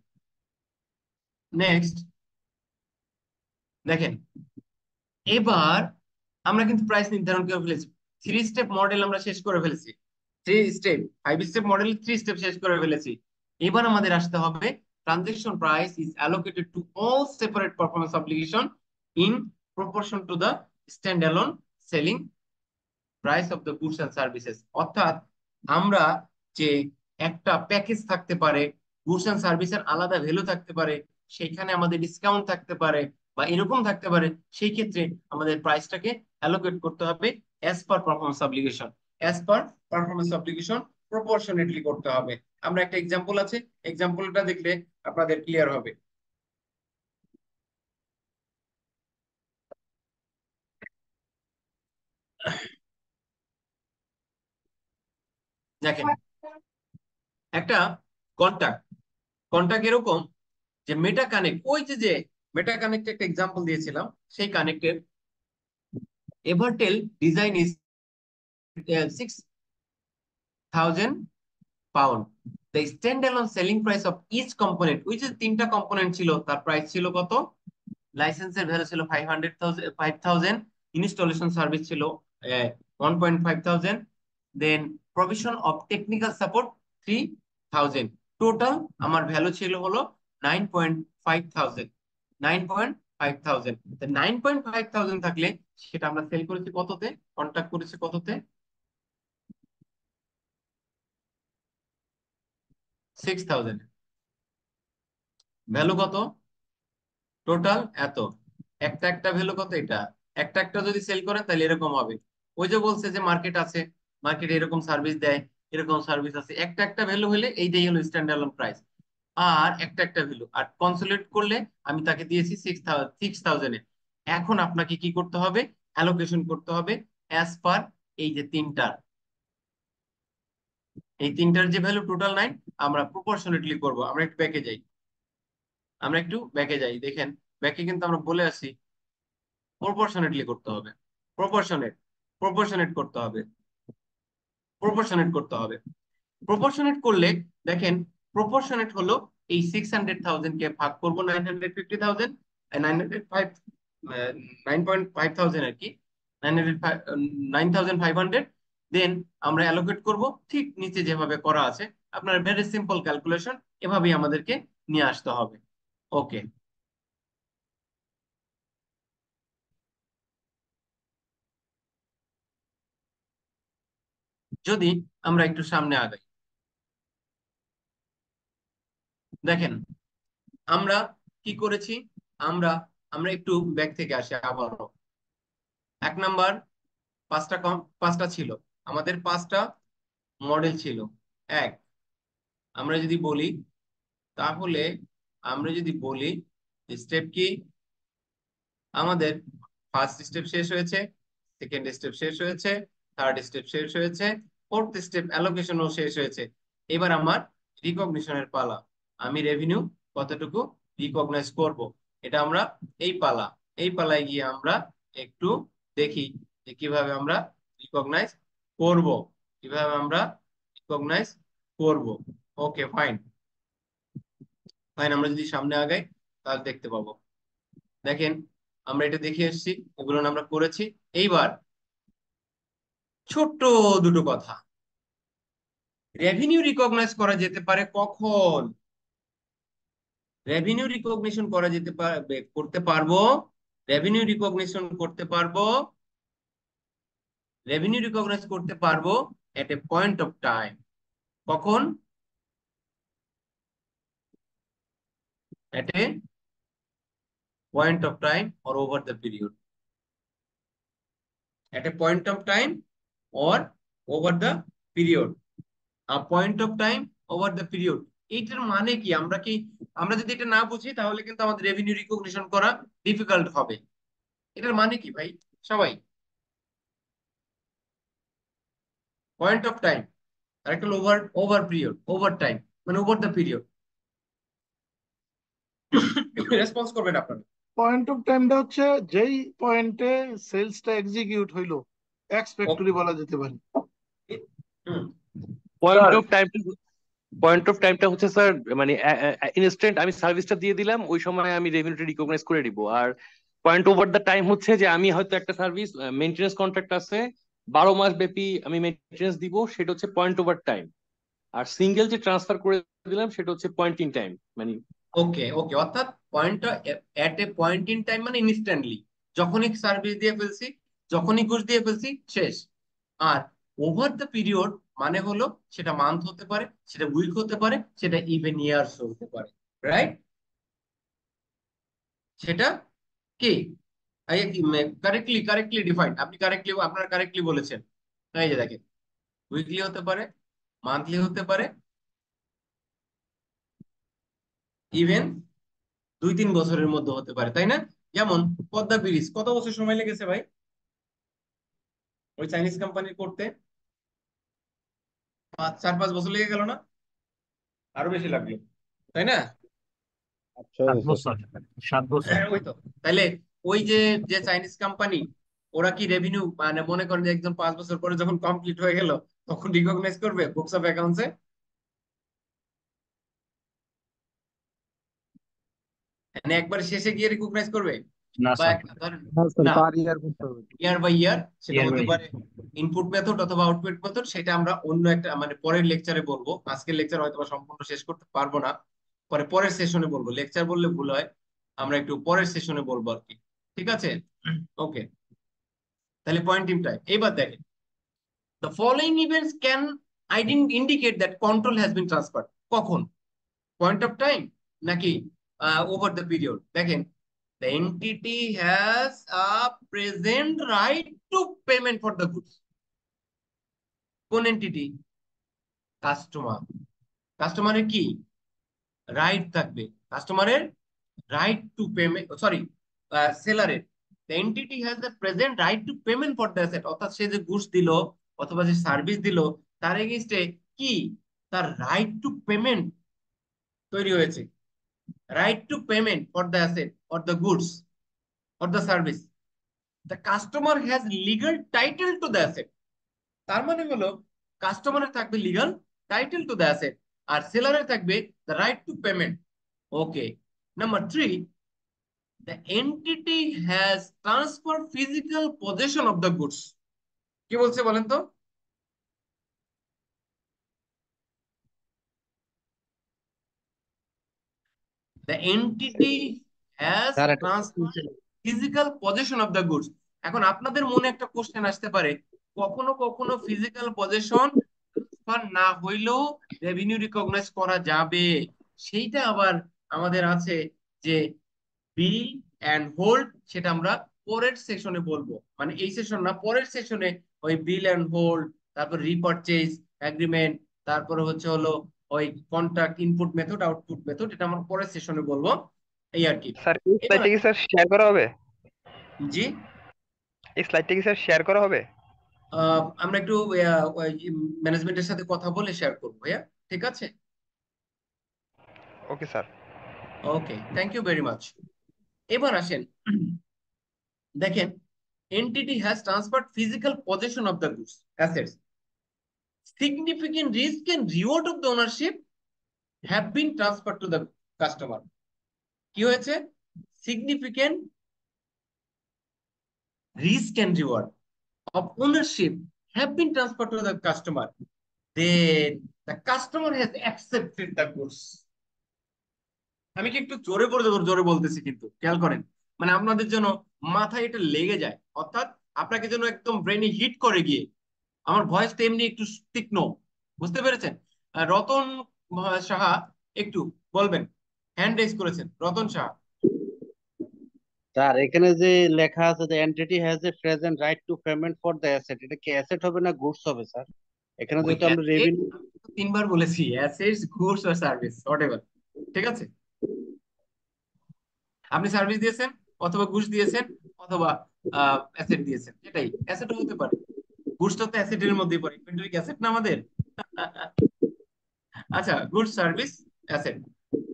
নেক্সট দেখেন, এবার আমরা কিন্তু প্রাইস নির্ধারণ করে ফেলেছি। 3 স্টেপ মডেল আমরা শেষ করে ফেলেছি। 3 স্টেপ, 5 স্টেপ মডেল 3 স্টেপ শেষ করে ফেলেছি। এবার আমাদের আসতে হবে transaction price is allocated to all separate performance obligation in proportion to the stand alone selling price of the goods and services. অর্থাৎ আমরা যে একটা প্যাকেজ থাকতে পারে, গুডস এন্ড সার্ভিসের আলাদা ভ্যালু থাকতে পারে, সেখানে আমাদের ডিসকাউন্ট থাকতে পারে বা এরকম থাকতে পারে, সেই ক্ষেত্রে আমাদের প্রাইসটাকে অ্যালোকেট করতে হবে অ্যাজ পার performance obligation. As per performance obligation proportionately করতে হবে। আমরা একটা এক্সাম্পল আছে, এক্সাম্পলটা দেখলে আপনাদের ক্লিয়ার হবে। দেখেন, একটা কন্টাক্ট, কন্টাক্ট এরকম যে মেটা কানেক্ট, ওই যে যে মেটা কানেক্ট একটা এক্সাম্পল দিয়েছিলাম, সেই কানেক্টের Evertel design is 6,000 pound. The stand alone selling price of each component, ওই যে 3টা কম্পোনেন্ট ছিল তার প্রাইস ছিল কত? লাইসেন্সের ভ্যালু ছিল 500,000, ইনস্টলেশন সার্ভিস ছিল 1,500, then provision of technical support 3,000। Total আমার ভ্যালু ছিল হলো 9,500। 9,500, 9,500 থাকলে সেটা আমরা সেল করেছি কততে? কন্ট্যাক্ট করেছি কততে? 6,000। ভ্যালু কত? টোটাল এত। একটা একটা ভ্যালু কত? এটা একটা একটা যদি সেল করেন তাহলে এরকম হবে। ওই যে বলছে যে মার্কেট আছে, মার্কেট এরকম সার্ভিস দেয়, এরকম সার্ভিস আছে, একটা একটা ভ্যালু হলে এইটাই হলো স্ট্যান্ডার্ড প্রাইস। আর একটা একটা ভ্যালু আর কনসোলিডেট করলে আমি তাকে দিয়েছি 6,000 এ। এখন আপনাকে কি করতে হবে? অ্যালোকেশন করতে হবে অ্যাজ পার এই যে তিনটার, এই তিনটার যে ভ্যালু টোটাল 9, আমরা প্রপোর্শনেটলি করব। আমরা একটু ব্যাকে যাই, আমরা একটু ব্যাকে যাই। দেখেন, ব্যাকে কিন্তু আমরা বলে আসি প্রপোর্শনেটলি করতে হবে। প্রপোর্শনেট, প্রপোর্শনেট করতে হবে, প্রপোর্শনেট করতে হবে। প্রপোর্শনেট করলে দেখেন, প্রপোর্শনেট হলো এই 600,000 কে ভাগ করবো 950,000, 905, 9,500 আর কি, 9,500, দেন আমরা অ্যালোকেট করব ঠিক নিচে যেভাবে করা আছে। আপনার ভেরি সিম্পল ক্যালকুলেশন, এভাবেই আমাদেরকে নিয়ে আসতে হবে। ওকে, যদি আমরা একটু সামনে আগাই, দেখেন আমরা কি করেছি। আমরা আমরা একটু ব্যাক থেকে আসি আবারও। 1 নাম্বার, পাঁচটা ছিল আমাদের, 5টা মডেল ছিল। এক, আমরা যদি বলি তাহলে, আমরা যদি বলি স্টেপ কি, আমাদের ফার্স্ট স্টেপ শেষ হয়েছে, সেকেন্ড স্টেপ শেষ হয়েছে, থার্ড স্টেপ শেষ হয়েছে, ফোর্থ স্টেপ অ্যালোকেশনও শেষ হয়েছে। এবার আমার রিকগনিশনের পালা। আমি রেভিনিউ কতটুকু রিকগনাইজ করব, এটা আমরা এই পালা, এই পালায় গিয়ে আমরা একটু দেখি যে কিভাবে আমরা রিকগনাইজ করব, কিভাবে আমরা রিকগনাইজ করব। Okay fine, fine. আমরা যদি সামনে আগাই তাহলে দেখতে পাবো। দেখেন, আমরা এটা দেখে এসেছি, এগুলো আমরা করেছি। এইবার ছোট্ট দুটো কথা, রেভিনিউ রিকগনাইজ করা যেতে পারে কখন? রেভিনিউ রিকগনিশন করা যেতে পারে, করতে পারবো, রেভিনিউ রিকগনিশন করতে পারবো, রেভিনিউ রিকগনাইজ করতে পারবো at a point of time. কখন? At a point of time or over the period. at a point of time or over the period, a point of time over the period। এইটার মানে কি? আমরা যদি এটা না বুঝি তাহলে কিন্তু আমাদের রেভিনিউ রিকগনিশন করা ডিফিকাল্ট হবে। এটার মানে কি ভাই সবাই? পয়েন্ট অফ টাইম আর একটা over over period, over time মানে ওভার দ্য পিরিয়ড। রেসপন্স করবেন আপনারা। পয়েন্ট অফ টাইমটা হচ্ছে যেই পয়েন্টে সেলসটা এক্সিকিউট হইলো, এক্স ফ্যাক্টরি বলা যেতে পারে। Point of time, point of টাইমটা হচ্ছে স্যার মানে ইনস্ট্যান্ট আমি সার্ভিসটা দিয়ে দিলাম, ওই সময় আমি রেভিনিউটা রিকগনাইজ করে দিব। আর পয়েন্ট ওভার দ্য টাইম হচ্ছে যে আমি হয়তো একটা সার্ভিস মেইনটেনেন্স কন্ট্রাক্ট আছে, 12 মাস ব্যাপী আমি মেইনটেনেন্স দিব, সেটা হচ্ছে পয়েন্ট ওভার টাইম। আর সিঙ্গেল যে ট্রান্সফার করে দিলাম সেটা হচ্ছে পয়েন্ট ইন টাইম মানে। ওকে ওকে, অর্থাৎ point at a point in time মানে ইনস্ট্যান্টলি, যখনই সার্ভিস দিয়ে ফেলছি, যখনই ঘুষ দিয়ে ফেলছি, শেষ। আর ওভার দ্য পিরিয়ড মানে হলো সেটা মান্থ হতে পারে, সেটা উইক হতে পারে, সেটা ইভেন ইয়ার্স হতে পারে, রাইট? সেটা কি কারেক্টলি কারেক্টলি ডিফাইন্ড, আপনি কারেক্টলি, আপনারা কারেক্টলি বলেছেন। এই যে দেখেন, উইকলি হতে পারে, মান্থলি হতে পারে, ইভেন 2-3 বছরের মধ্যে হতে পারে, তাই না? যেমন পদ্মা ব্রিজ কত বছর সময় লেগেছে ভাই ওই চাইনিজ কোম্পানির করতে? 4-5 বছর লেগে গেল না? আরো বেশি লাগলো, তাই না? 7 বছর। 7 বছর। ওই তো। তাহলে ওই যে যে চাইনিজ কোম্পানি, ওরা কি রেভিনিউ মানে মনে করেন যে একদম 5 বছর পরে যখন কমপ্লিট হয়ে গেল তখন রিকগনাইজ করবে বুকস অফ অ্যাকাউন্টসে? মানে একবার শেষে গিয়ে রিকগনাইজ করবে? না বা স্যার, ধরেন স্যার না, পার ইয়ার করতে হবে। ইয়ার বাই ইয়ার সেটা ইয়ার হতে বাই পারে। ইনপুট মেথড অথবা আউটপুট মেথড সেটা আমরা অন্য একটা মানে পরের লেকচারে বলবো, আজকের লেকচার হয়তো বা সম্পূর্ণ শেষ করতে পারবো না, পরে পরের সেশনে বলবো। লেকচার বললে ভুল হয়, আমরা একটু পরের সেশনে বলবো আর কি, ঠিক আছে? ওকে, তাহলে পয়েন্ট ইন টাইম। এবার দেখেন, the following events can indicate that control has been transferred। কখন? পয়েন্ট অফ টাইম নাকি ওভার দ্য পিরিয়ড? দেখেন, the entity has a present right to payment for the goods। কোন এন্টিটি? কাস্টমার। কাস্টমারের কি right থাকবে? কাস্টমারের রাইট টু পেমেন্ট, সরি সেলারের, the entity has the present right to payment for the asset। অর্থাৎ সে যে goods দিল অথবা যে সার্ভিস দিল তার এগেইনস্টে কি তার রাইট টু পেমেন্ট তৈরি হয়েছে। Right to payment for the asset or the goods or the service. The customer has legal title to the asset. তার মানে হলো কাস্টমারের থাকবে legal title to the asset আর সেলারের থাকবে the right to payment. Okay, number 3, the entity has transferred physical possession of the goods। কি বলছে বলেন তো? The entity has স্যার এটা transferred physical possession of the goods। এখন আপনাদের মনে একটা কোশ্চেন আসতে পারে, কখনো কখনো ফিজিক্যাল পজেশন ট্রান্সফার না হইলেও রেভিনিউ রিকগনাইজ করা যাবে। সেইটা আবার আমাদের আছে যে বিল এন্ড হোল্ড, সেটা আমরা পরের সেশনে বলবো, মানে এই সেশন না, পরের সেশনে ওই বিল এন্ড হোল্ড, তারপর রিপারচেজ এগ্রিমেন্ট, তারপরে হচ্ছে হলো ওই contract input method output method, এটা আমরা পরের সেশনে বলবো, এই আর কি। স্যার এই স্লাইডটা কি স্যার শেয়ার করা হবে? জি, এই স্লাইডটা কি স্যার শেয়ার করা হবে? আমরা একটু ম্যানেজমেন্টের সাথে কথা বলে শেয়ার করবো, ভাইয়া, ঠিক আছে? Okay sir. Okay, thank you very much. এবার আসেন, দেখেন, entity has transferred physical possession of the goods assets, significant risk and reward of the ownership have been transferred to the customer। কি হয়েছে? Significant risk and reward of ownership have been transferred to the customer, then the customer has accepted the goods. আমি কি একটু জোরে বলতেছি, কিন্তু খেয়াল করেন, মানে আপনাদের জন্য মাথায় এটা লেগে যায়, অর্থাৎ আপনাকে যেন একদম ব্রেনে হিট করে গিয়ে। আমার ভয়েস তেমনি একটু তীক্ষ্ণ, বুঝতে পেরেছেন? রতন সাহা একটু বলবেন, হ্যান্ড রেজ করেছেন রতন সাহা। স্যার এখানে যে লেখা আছে যে entity has a present right to payment for the asset, এটা কি অ্যাসেট হবে না গুডস হবে স্যার? এখানে ওই যেহেতু আমরা অ্যাসেট রেভিনিউ। আমি তো 3 বার বলেছি, অ্যাসেটস গুডস আর সার্ভিস হোয়াটএভার, ঠিক আছে? আপনি সার্ভিস দিয়েছেন অথবা গুডস দিয়েছেন অথবা অ্যাসেট দিয়েছেন, এটাই অ্যাসেট হতে পারে। গুডসটা তো অ্যাসেটের মধ্যেই পড়ে, ইনভেন্টরি কি অ্যাসেট না আমাদের? আচ্ছা, গুডস সার্ভিস অ্যাসেট,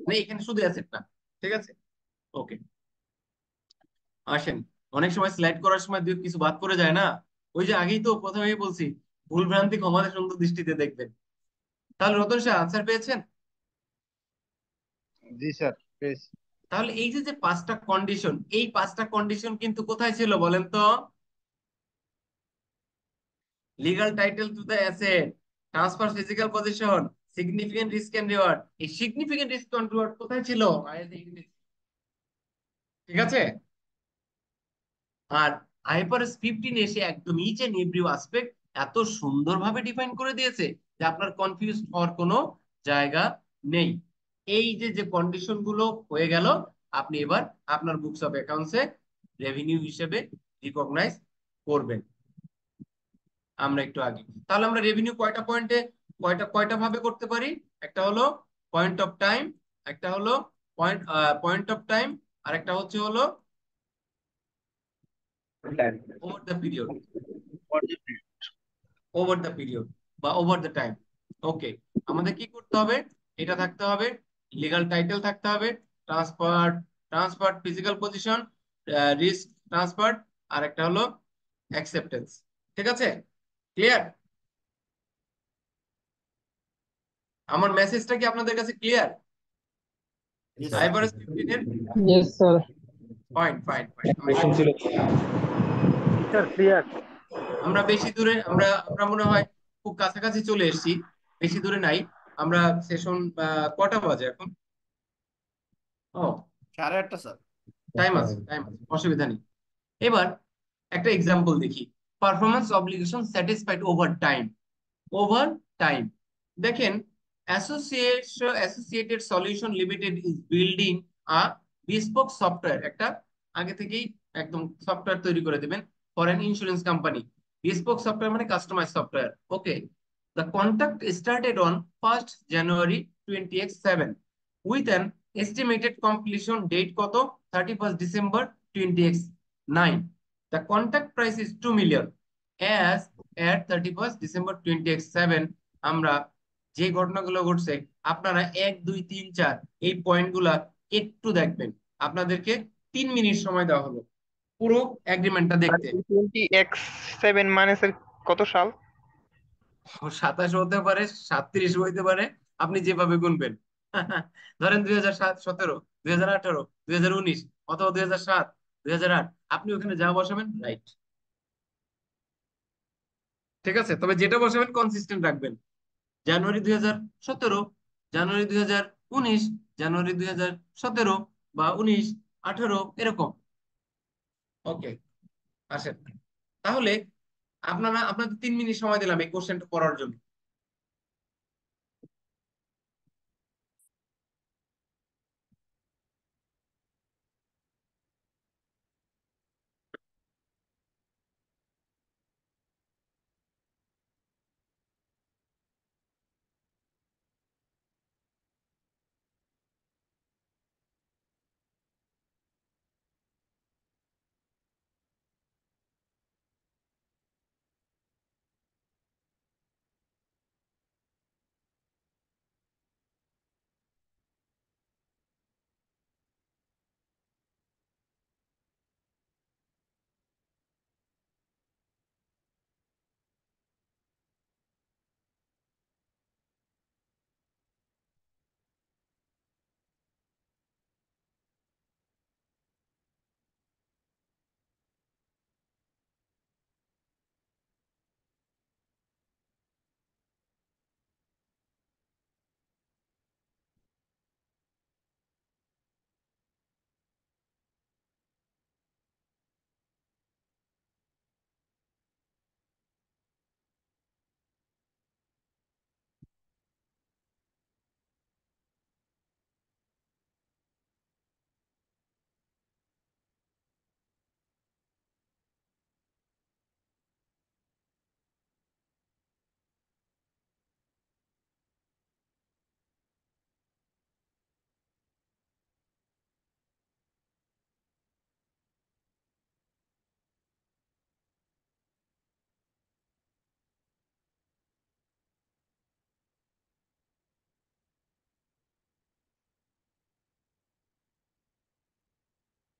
না এখানে শুধু অ্যাসেট না, ঠিক আছে? ওকে, আসেন। অনেক সময় স্লাইড করার সময় দুই কিছু বাদ পড়ে যায় না, ওই যে আগেই তো প্রথমেই বলছি, ভুল ভ্রান্তি ক্ষমাতে সুন্দর দৃষ্টিতে দেখবেন। তাহলে রতন সাহেব আনসার পেয়েছেন? জি স্যার পেজ। তাহলে এই যে যে 5টা কন্ডিশন, এই 5টা কন্ডিশন কিন্তু কোথায় ছিল বলেন তো? Legal title to the asset, transfer physical position, significant risk and reward. এই সিগনিফিকেন্ট রিস্ক এন্ড রিওয়ার্ড কোথায় ছিল? ঠিক আছে? আর আইফারএস 15 এসে একদম ইচ এন্ড এভরি অ্যাসপেক্ট এত সুন্দরভাবে ডিফাইন করে দিয়েছে যে আপনার কনফিউজ হওয়ার কোনো জায়গা নেই। এই যে যে কন্ডিশন গুলো হয়ে গেল, আপনি এবার আপনার বুকস অফ অ্যাকাউন্টসে রেভিনিউ হিসেবে রিকগনাইজ করবেন। আমরা একটু আগে, তাহলে আমরা রেভিনিউ কয়টা পয়েন্টে কয়টা কয়টা ভাবে করতে পারি? একটা হলো পয়েন্ট অফ টাইম, একটা হলো পয়েন্ট অফ টাইম, আর একটা হলো over the period, over the period বা ওভার দ্য টাইম। ওকে, আমাদের কি করতে হবে? এটা থাকতে হবে, লিগাল টাইটেল থাকতে হবে, transfer transfer physical possession, risk transfer, আর একটা হলো অ্যাকসেপ্টেন্স। ঠিক আছে? ক্লিয়ার? আমার মেসেজটা কি আপনাদের কাছে ক্লিয়ার? আইফারএস 15 এর Yes, sir. Fine fine fine. Sir, clear. আমরা বেশি দূরে, আমরা আমরা মনে হয় খুব কাছাকাছি চলে এসেছি, বেশি দূরে নাই আমরা। সেশন কটা বাজে এখন? ও, 8:30 স্যার। টাইম আছে, টাইম আছে, অসুবিধা নেই। এবার একটা এক্সাম্পল দেখি। Performance obligation satisfied over time. Over time, দেখেন, associated solution limited is building a bespoke software, একটা আগে থেকেই একদম সফটওয়্যার তৈরি করে দিবেন for an insurance company. Bespoke software মানে customise software. Okay, the contract started on 1st January 2027 with an estimated completion date কত? 31st December 2029. The contract price is 2 million as at 31st December 2027। আমরা যে ঘটনাগুলো ঘটছে, আপনারা 1 2 3 4 এই পয়েন্টগুলা একটু দেখবেন। আপনাদেরকে 3 মিনিট সময় দেওয়া হলো পুরো এগ্রিমেন্টটা দেখতে। 20x7 মানে স্যার কত সাল? 27 হতে পারে, 37 হইতে পারে, আপনি যেভাবে গুনবেন। ধরেন 2017, 2018, 2019 অথবা 2007, 2008, আপনি ওখানে যা বসাবেন রাইট। ঠিক আছে? তবে যেটা বসাবেন কনসিস্টেন্ট রাখবেন। জানুয়ারি 2017, জানুয়ারি 2019, জানুয়ারি 2017 বা 19, 18 এরকম। ওকে, আসেন তাহলে। আপনাদের 3 মিনিট সময় দিলাম এই কোশ্চেনটা পড়ার জন্য।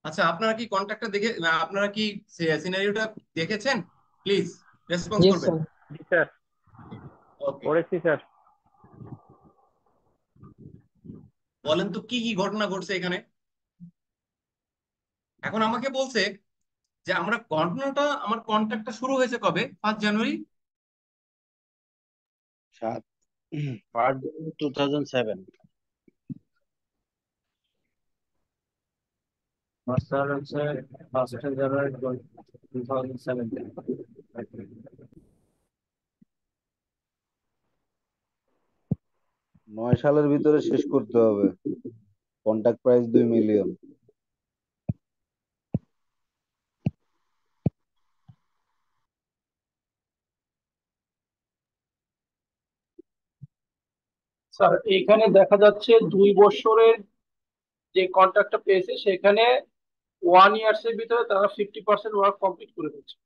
আচ্ছা, আপনারা কি কন্ট্রাক্টটা দেখে, আপনারা কি সিনারিওটা দেখেছেন? প্লিজ রেসপন্স ইয়েস করবেন। স্যার, ওকে, করেছি স্যার। বলেন তো কি কি ঘটনা ঘটছে এখানে। এখন আমাকে বলছে যে আমার কন্ট্রাক্টটা শুরু হয়েছে কবে? 5 জানুয়ারি। 2007। স্যার হচ্ছে 1 জানুয়ারি 2017। 9 সালের ভিতরে শেষ করতে হবে। Contract price 2 million. স্যার এখানে দেখা যাচ্ছে 2 বছরের যে কন্ট্রাক্টটা পেয়েছে সেখানে 1 ইয়ার্স এর ভিতরে তারা 50% ওয়ার্ক কমপ্লিট করে ফেলছে।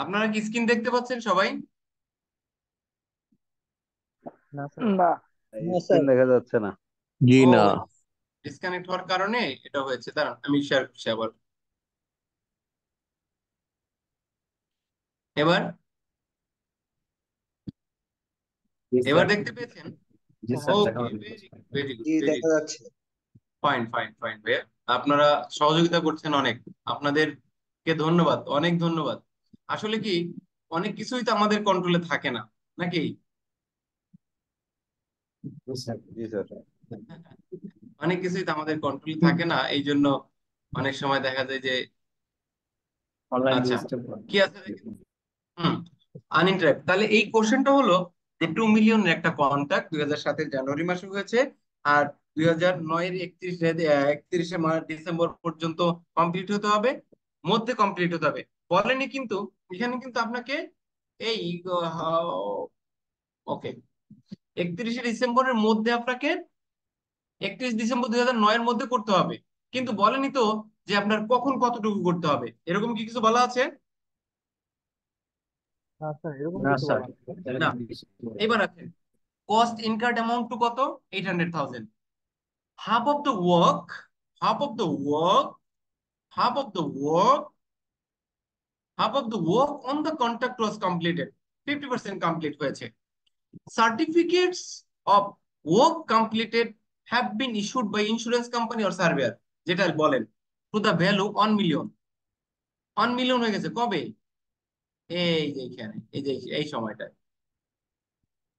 আপনারা কি স্ক্রিন দেখতে পাচ্ছেন সবাই? না না। স্ক্রিন দেখা যাচ্ছে না। জি ও, না। ডিসকানেক্ট হওয়ার কারণে এটা হয়েছে। দাঁড়ান আমি শেয়ার করছি আবার। এবার এবার দেখতে পেয়েছেন? জি স্যার, দেখা ওকে, যাচ্ছে। ভেরি গুড, জি ভেরি দেখা গুড। যাচ্ছে। ফাইন ফাইন ফাইন ভাইয়া, আপনারা সহযোগিতা করছেন অনেক। আপনাদেরকে ধন্যবাদ, অনেক ধন্যবাদ। আসলে কি, অনেক কিছুই তো আমাদের কন্ট্রোলে থাকে না, নাকি? জি স্যার। জি স্যার। অনেক কিছুই তো আমাদের কন্ট্রোলে থাকে না, এই জন্য অনেক সময় দেখা যায় যে, অনলাইন আচ্ছা রেজিস্টার কি আছে দেখেন। আনইন্টারাপ্ট, তাহলে এই কোশ্চেনটা হলো যে 2 মিলিয়ন একটা কন্ট্রাক্ট 2007-এর জানুয়ারি মাসে হয়েছে, আর 2009-এর 31শে ডিসেম্বর পর্যন্ত কমপ্লিট হতে হবে, মধ্যে কমপ্লিট হতে হবে। বলেনি কিন্তু, এখানে কিন্তু আপনাকে এই ওকে 31শে ডিসেম্বরের মধ্যে আপনাকে 31 ডিসেম্বর 2009-এর মধ্যে করতে হবে, কিন্তু বলেনি তো যে আপনার কখন কতটুকু করতে হবে, এরকম কি কিছু বলা আছে? না স্যার। না। এবার আছে cost incurred amount to কত? 800,000. half of the work half of the work half of the work half of the work on the contract was completed. 50% complete হয়েছে। certificates of work completed have been issued by insurance company or surveyor, যেটা বলেন, to the value 1 million। 1 million হয়ে গেছে কবে? এই যে এখানে, এই যে এই সময়টায়,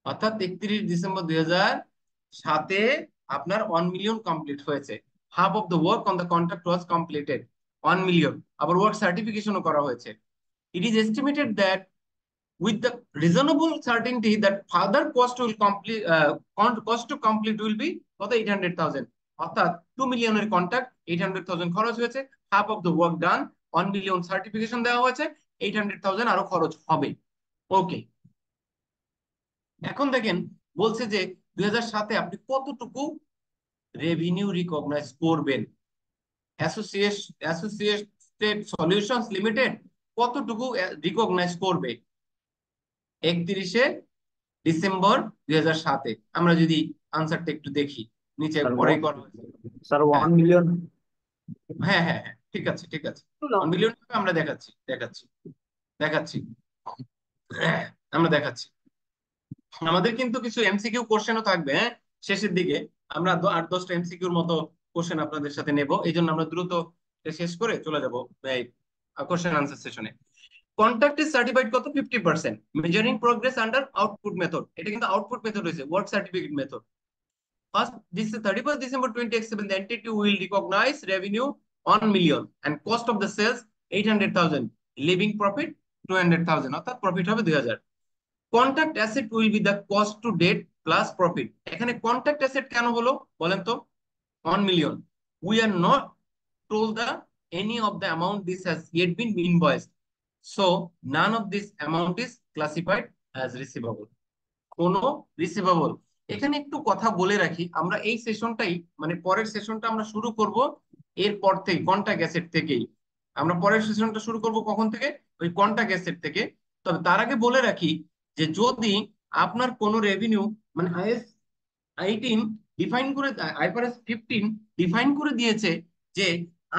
অর্থাৎ 31 ডিসেম্বর 2007-এ আপনার 1 মিলিয়ন কমপ্লিট হয়েছে। Half of the work on the contract was completed, 1 million. আবার ওয়ার্ক সার্টিফিকেশনও করা হয়েছে। It is estimated that with the reasonable certainty that further cost to complete will be কত? 800,000। অর্থাৎ 2 মিলিয়নের কন্ট্রাক্ট, 800,000 খরচ হয়েছে, half of the work done, 1 million certification দেওয়া হয়েছে, 800,000 আরো খরচ হবে। ওকে, এখন দেখেন বলছে যে 2007-এ আপনি কতটুকু রেভিনিউ রিকগনাইজ করবেন। অ্যাসোসিয়েটেড সলিউশনস লিমিটেড কতটুকু রিকগনাইজ করবে 31শে ডিসেম্বর 2007-এ? আমরা যদি আনসারটা একটু দেখি, নিচে পরে করা হয়েছে। Sir 1 million. হ্যাঁ হ্যাঁ হ্যাঁ, ঠিক আছে ঠিক আছে, 1 মিলিয়ন আমরা দেখাচ্ছি দেখাচ্ছি দেখাচ্ছি আমরা দেখাচ্ছি। আমাদের কিন্তু কিছু এমসিকিউ কোশ্চেনও থাকবে, হ্যাঁ, শেষের দিকে আমরা 8-10টা এমসিকিউর মতো কোশ্চেন আপনাদের সাথে নেব, এই জন্য আমরা দ্রুত শেষ করে চলে যাবো এই কোশ্চেন আনসার সেশনে। কন্ট্রাক্ট ইজ সার্টিফাইড কত 50%, measuring progress under output method. এটা কিন্তু আউটপুট মেথড হয়েছে, work certificate method. First, this is 31st December 2027. The entity will recognize revenue 1 million and cost of the sales 800,000. Leaving profit 200,000. অর্থাৎ profit হবে 2000। Contract asset will be the cost to date plus profit. এখানে contract asset কেন হলো বলেন তো? 1 million. We are not told the any of the amount this has yet been invoiced. So none of this amount is classified as receivable. কোনো receivable. এখানে একটু কথা বলে রাখি, আমরা এই সেশনটাই মানে পরের সেশনটা আমরা শুরু করব এরপর থেকে কন্ট্রাক্ট অ্যাসেট থেকেই। আমরা পরের সেশনটা শুরু করব কখন থেকে? ওই কন্ট্রাক্ট অ্যাসেট থেকে। তবে তার আগে বলে রাখি যে যদি আপনার কোনো রেভিনিউ মানে আইএস 18 ডিফাইন করে, আইফআরএস 15 ডিফাইন করে দিয়েছে যে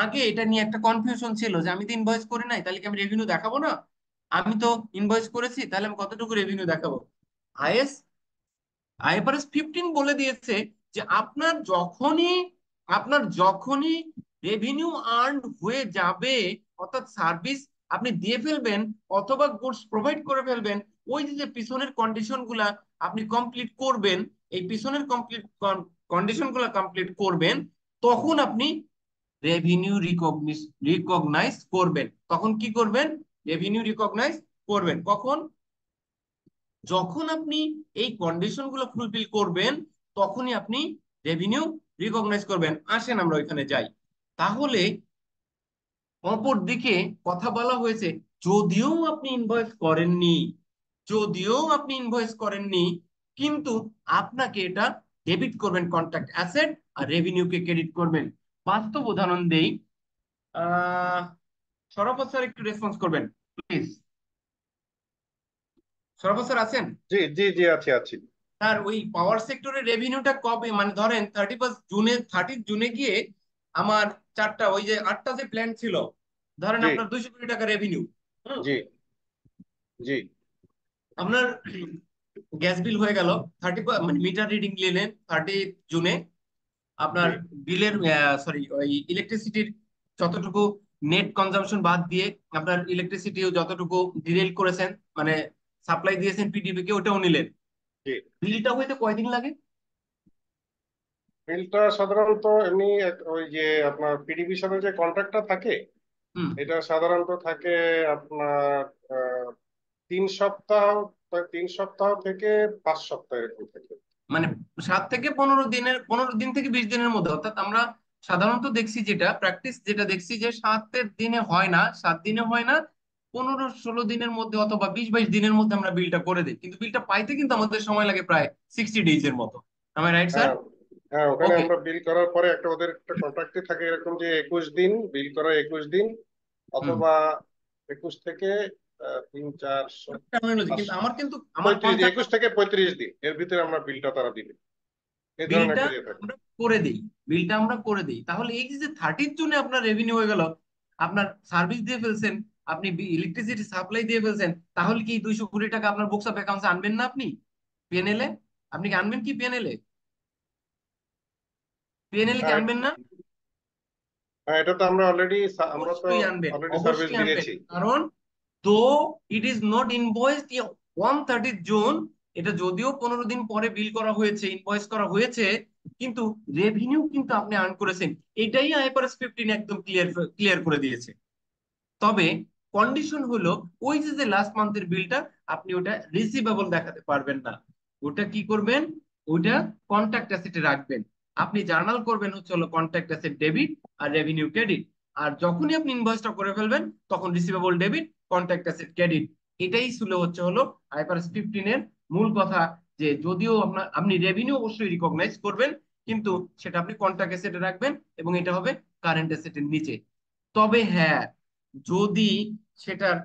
আগে এটা নিয়ে একটা কনফিউশন ছিল যে আমি তো ইনভয়েস করি নাই, তাহলে কি আমি রেভিনিউ দেখাবো না? আমি তো ইনভয়েস করেছি, তাহলে আমি কতটুকু রেভিনিউ দেখাবো? আইএফআরএস 15 বলে দিয়েছে যে আপনার যখনই রেভিনিউ আর্ন হয়ে যাবে, অর্থাৎ সার্ভিস আপনি দিয়ে ফেলবেন অথবা গুডস প্রোভাইড করে ফেলবেন, ওই যে পিছনের কন্ডিশন গুলা আপনি কমপ্লিট করবেন, এই পিছনের কন্ডিশন গুলা কমপ্লিট করবেন, তখন আপনি রেভিনিউ রিকগনাইজ করবেন। তখন কি করবেন? রেভিনিউ রিকগনাইজ করবেন। কখন? যখন আপনি এই কন্ডিশন গুলো ফুলফিল করবেন তখনই আপনি রেভিনিউ রিকগনাইজ করবেন। আসেন আমরা ওইখানে যাই। তাহলে অপর দিকে কথা বলা হয়েছে যদিও আপনি ইনভয়েস করেননি, কিন্তু আপনাকে এটা ডেবিট করবেন কন্ট্রাক্ট অ্যাসেট আর রেভিনিউকে ক্রেডিট করবেন। বাস্তব উদাহরণ দেই। সরফত স্যার একটু রেসপন্স করবেন প্লিজ। সরফত স্যার আছেন? জি জি জি আছি। স্যার ওই পাওয়ার সেক্টরের রেভিনিউটা কবে, মানে ধরেন 30 জুনে গিয়ে আমার 8টা যে প্ল্যান ছিল, ধরেন আপনার 200 কোটি টাকা রেভিনিউ। জি জি। আপনার গ্যাস বিল হয়ে গেল 30, মানে মিটার রিডিং নিলেন 30 জুনে। আপনার বিলের ওই ইলেকট্রিসিটির যতটুকু নেট কনজাম্পশন বাদ দিয়ে আপনার ইলেকট্রিসিটিও যতটুকু ডিরেল করেছেন, মানে সাপ্লাই দিয়েছেন পিডিবি কে, ওটাও নিলেন। বিলটা হইতে কয়দিন লাগে? বিলটা সাধারণত এমনি ওই যে আপনার পিডিবির সাথে যে কন্ট্রাক্টটা থাকে, এটা সাধারণত থাকে আপনার 3 সপ্তাহ থেকে 5 সপ্তাহ এরকম থাকে, মানে 7 থেকে 15 দিন থেকে 20 দিনের মধ্যে। অর্থাৎ আমরা সাধারণত দেখছি, যেটা প্র্যাকটিস যেটা দেখছি যে 7 দিনে হয় না, 7 দিনে হয় না, 15-16 দিনের মধ্যে অথবা 20-22 দিনের মধ্যে আমরা বিলটা করে দিই। কিন্তু বিলটা পাইতে কিন্তু আমাদের সময় লাগে প্রায় 60 ডেজ এর মতো। আমি রাইট স্যার? হ্যাঁ, ওখানে আমরা বিল করার পরে ওদের একটা কন্ট্রাক্টে থাকে এরকম যে 21 দিন বিল করা, 21 দিন অথবা 21 থেকে 3-4 কিন্তু আমার 21 থেকে 35 দিন এর ভিতরে আমরা বিলটা তারা দিবে। এই ধরনের একটা ইয়ে থাকে। বিলটা আমরা করে দিই। তাহলে এই যে 30 জুনে আপনার রেভিনিউ হয়ে গেল, আপনার সার্ভিস দিয়ে ফেলছেন, আপনি ইলেকট্রিসিটি সাপ্লাই দিয়ে ফেলছেন, তাহলে কি 200 কোটি টাকা আপনার বুকস অফ অ্যাকাউন্টে আনবেন না? আপনি পিএনএল আপনি কি আনবেন? কি পিএনএল কি আনবেন না? এটা তো আমরা অলরেডি সার্ভিস অবশ্যই আনবেন। দিয়েছি। কারণ তো ইট ইজ নট ইনভয়েসড 130 জুন, এটা যদিও 15 দিন পরে বিল করা হয়েছে, ইনভয়েস করা হয়েছে, কিন্তু রেভিনিউ কিন্তু আপনি আর্ন করেছেন। এটাই আইফআরএস 15 একদম ক্লিয়ার করে দিয়েছে। তবে কন্ডিশন হলো ওই যে লাস্ট মান্থের বিলটা আপনি ওটা রিসিভেবল দেখাতে পারবেন না। ওটা কি করবেন? ওটা কন্ট্রাক্ট অ্যাসেটে রাখবেন। আপনি জার্নাল করবেন হলো কন্ট্রাক্ট অ্যাসেট ডেবিট আর রেভিনিউ ক্রেডিট। আর যখনই আপনি ইনভয়েসটা করে ফেলবেন তখন receivable debit, contract asset credit. এটাই ছিল হলো আইফআরএস 15 এর মূল কথা, যে যদিও আপনি রেভিনিউ অবশ্যই রিকগনাইজ করবেন, কিন্তু সেটা আপনি কন্ট্রাক্ট অ্যাসেটে রাখবেন এবং এটা হবে কারেন্ট অ্যাসেটের নিচে। তবে হ্যাঁ, যদি সেটার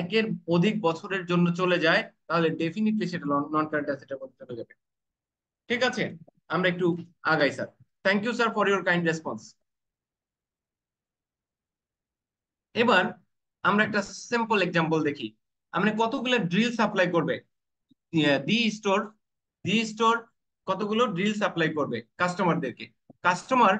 একের অধিক বছরের জন্য চলে যায় তাহলে ডেফিনিটলি সেটা নন কারেন্ট অ্যাসেটের মধ্যে চলে যাবে। ঠিক আছে, আমরা একটু আগাই sir. Thank you sir for your kind response. এবার আমরা একটা সিম্পল এক্সাম্পল দেখি। আমরা কতগুলো ড্রিল সাপ্লাই করবে দি স্টোর কতগুলো ড্রিল সাপ্লাই করবে কাস্টমারদেরকে। Customer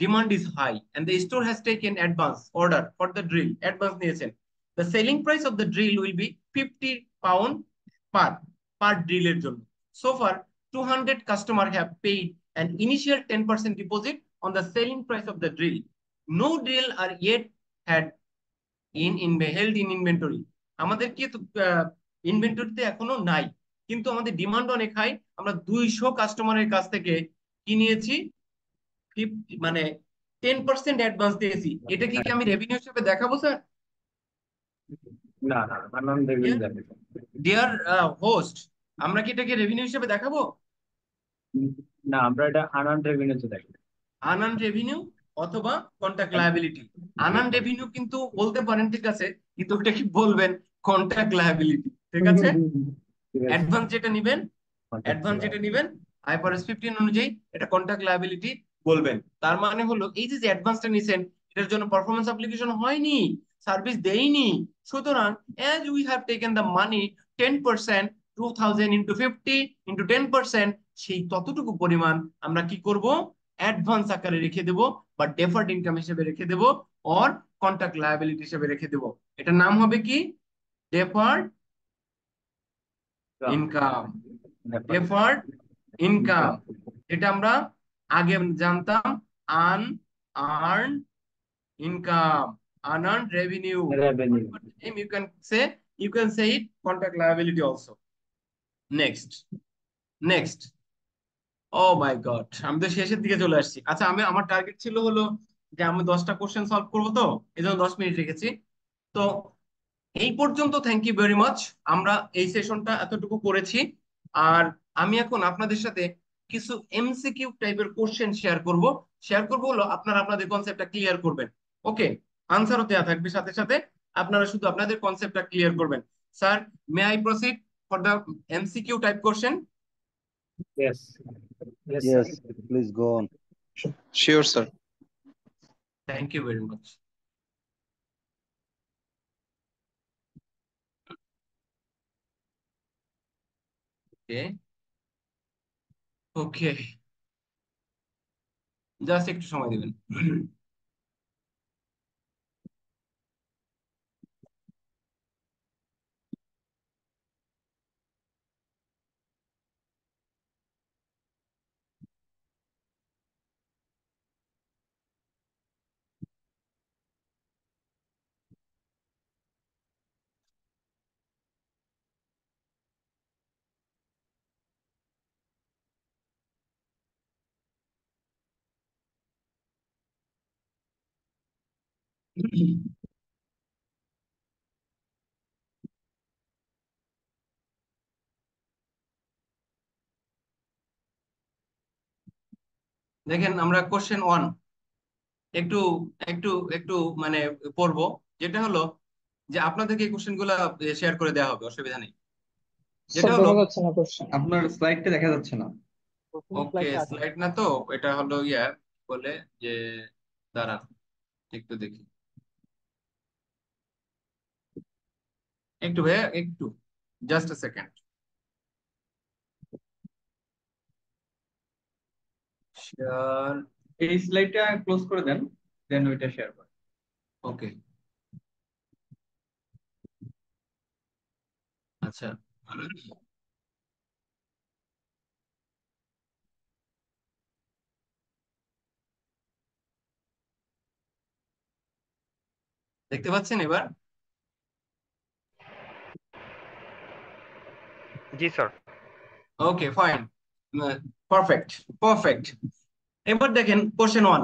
demand is high and the store has taken advance order for the drill, advance নিয়েছেন, the selling price of the drill will be 50 pound per drill এর জন্য. So far 200 customers have paid an initial 10% deposit on the selling price of the drill. No drill are yet had held in inventory. আমাদের কি ইনভেন্টরিতে এখনো নাই, কিন্তু আমাদের demand অনেক high, আমরা 200 কাস্টমারের কাছ থেকে কি নিয়েছি, 50 মানে 10% অ্যাডভান্স দিয়েছি. এটা কি আমি রেভিনিউ হিসেবে দেখাবো স্যার? না না, আনন রেভিনিউ দেখাবো। ডিয়ার হোস্ট, আমরা কি এটাকে রেভিনিউ হিসেবে দেখাবো? না, আমরা এটা আনন রেভিনিউতে দেখাবো। আনন রেভিনিউ অথবা কন্ট্রাক্ট লায়াবিলিটি। আনন রেভিনিউ কিন্তু বলতে পারেন, ঠিক আছে, কিন্তু ওটা কি বলবেন কন্ট্রাক্ট লায়াবিলিটি, ঠিক আছে? অ্যাডভান্স যেটা নিবেন, অ্যাডভান্স যেটা নিবেন আইফরএস 15 অনুযায়ী এটা কন্ট্রাক্ট লায়াবিলিটি বলবেন। তার মানে হলো এই যে অ্যাডভান্সটা নিছেন এটার জন্য পারফরম্যান্স অ্যাপ্লিকেশন হয়নি, সার্ভিস দেইনি, সুতরাং as we have taken the money 10%, 2000 into 50 into 10%, সেই ততটুকু পরিমাণ আমরা কি করব, অ্যাডভান্স আকারে রেখে দেব বা ডেফার্ড ইনকাম হিসেবে রেখে দেব অর কন্ট্রাক্ট লায়াবিলিটি হিসেবে রেখে দেব। এটার নাম হবে কি, ডেফার্ড ইনকাম। ডেফার্ড ইনকাম, এটা আমরা আগে জানতাম unearned income, unearned revenue. You can say it contract liability also. Next. Oh my god, আমি তো শেষের দিকে চলে আসছি। আচ্ছা, আমার টার্গেট ছিল হলো যে আমি 10টা কোশ্চেন সলভ করবো, তো এজন্য 10 মিনিট রেখেছি। তো এই পর্যন্ত থ্যাংক ইউ ভেরি মাচ, আমরা এই সেশনটা এতটুকু করেছি। আর আমি এখন আপনাদের সাথে কিছু এমসিকিউ টাইপের কোশ্চেন শেয়ার করব হলো আপনারা আপনাদের কনসেপ্টটা ক্লিয়ার করবেন। ওকে, আনসারও দেওয়া থাকবে সাথে সাথে, আপনারা শুধু আপনাদের কনসেপ্টটা ক্লিয়ার করবেন। Sir, may I proceed for the MCQ type question? Yes. Yes, please go on. Sure, sir. Thank you very much. Okay, just একটু সময় দিবেন। দেখেন, আমরা কোশ্চেন 1 একটু একটু একটু মানে পড়বো, যেটা হলো যে আপনাদেরকে এই কোশ্চেন গুলা শেয়ার করে দেওয়া হবে, অসুবিধা নেই। যেটা হলো আপনার স্লাইডটা দেখা যাচ্ছে না। ওকে, স্লাইড না তো, এটা হলো বলে যে, দাঁড়ান একটু দেখি, একটু ভাইয়া, একটু জাস্ট আ সেকেন্ড। শেয়ার, এই স্লাইডটা ক্লোজ করে দেন, দেন ওইটা শেয়ার করেন। ওকে, আচ্ছা। দেখতে পাচ্ছেন এবার? জি স্যার। Okay, fine, perfect. এবার দেখেন কোশ্চেন 1।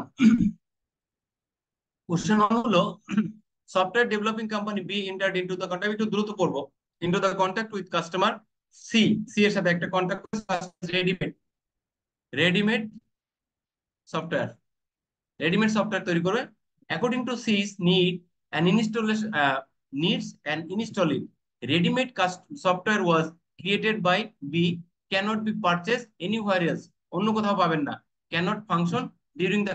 কোশ্চেন 1 হলো, software developing company be entered into the contract, একটু দ্রুত পড়বো, into the contract with customer C এর সাথে একটা কন্ট্রাক্ট, রেডিমেড সফটওয়্যার তৈরি করবে। According to C's needs and installing ready-made software was created by B, cannot be purchased anywhere else, অন্য কোথাও পাবেন না, cannot function during the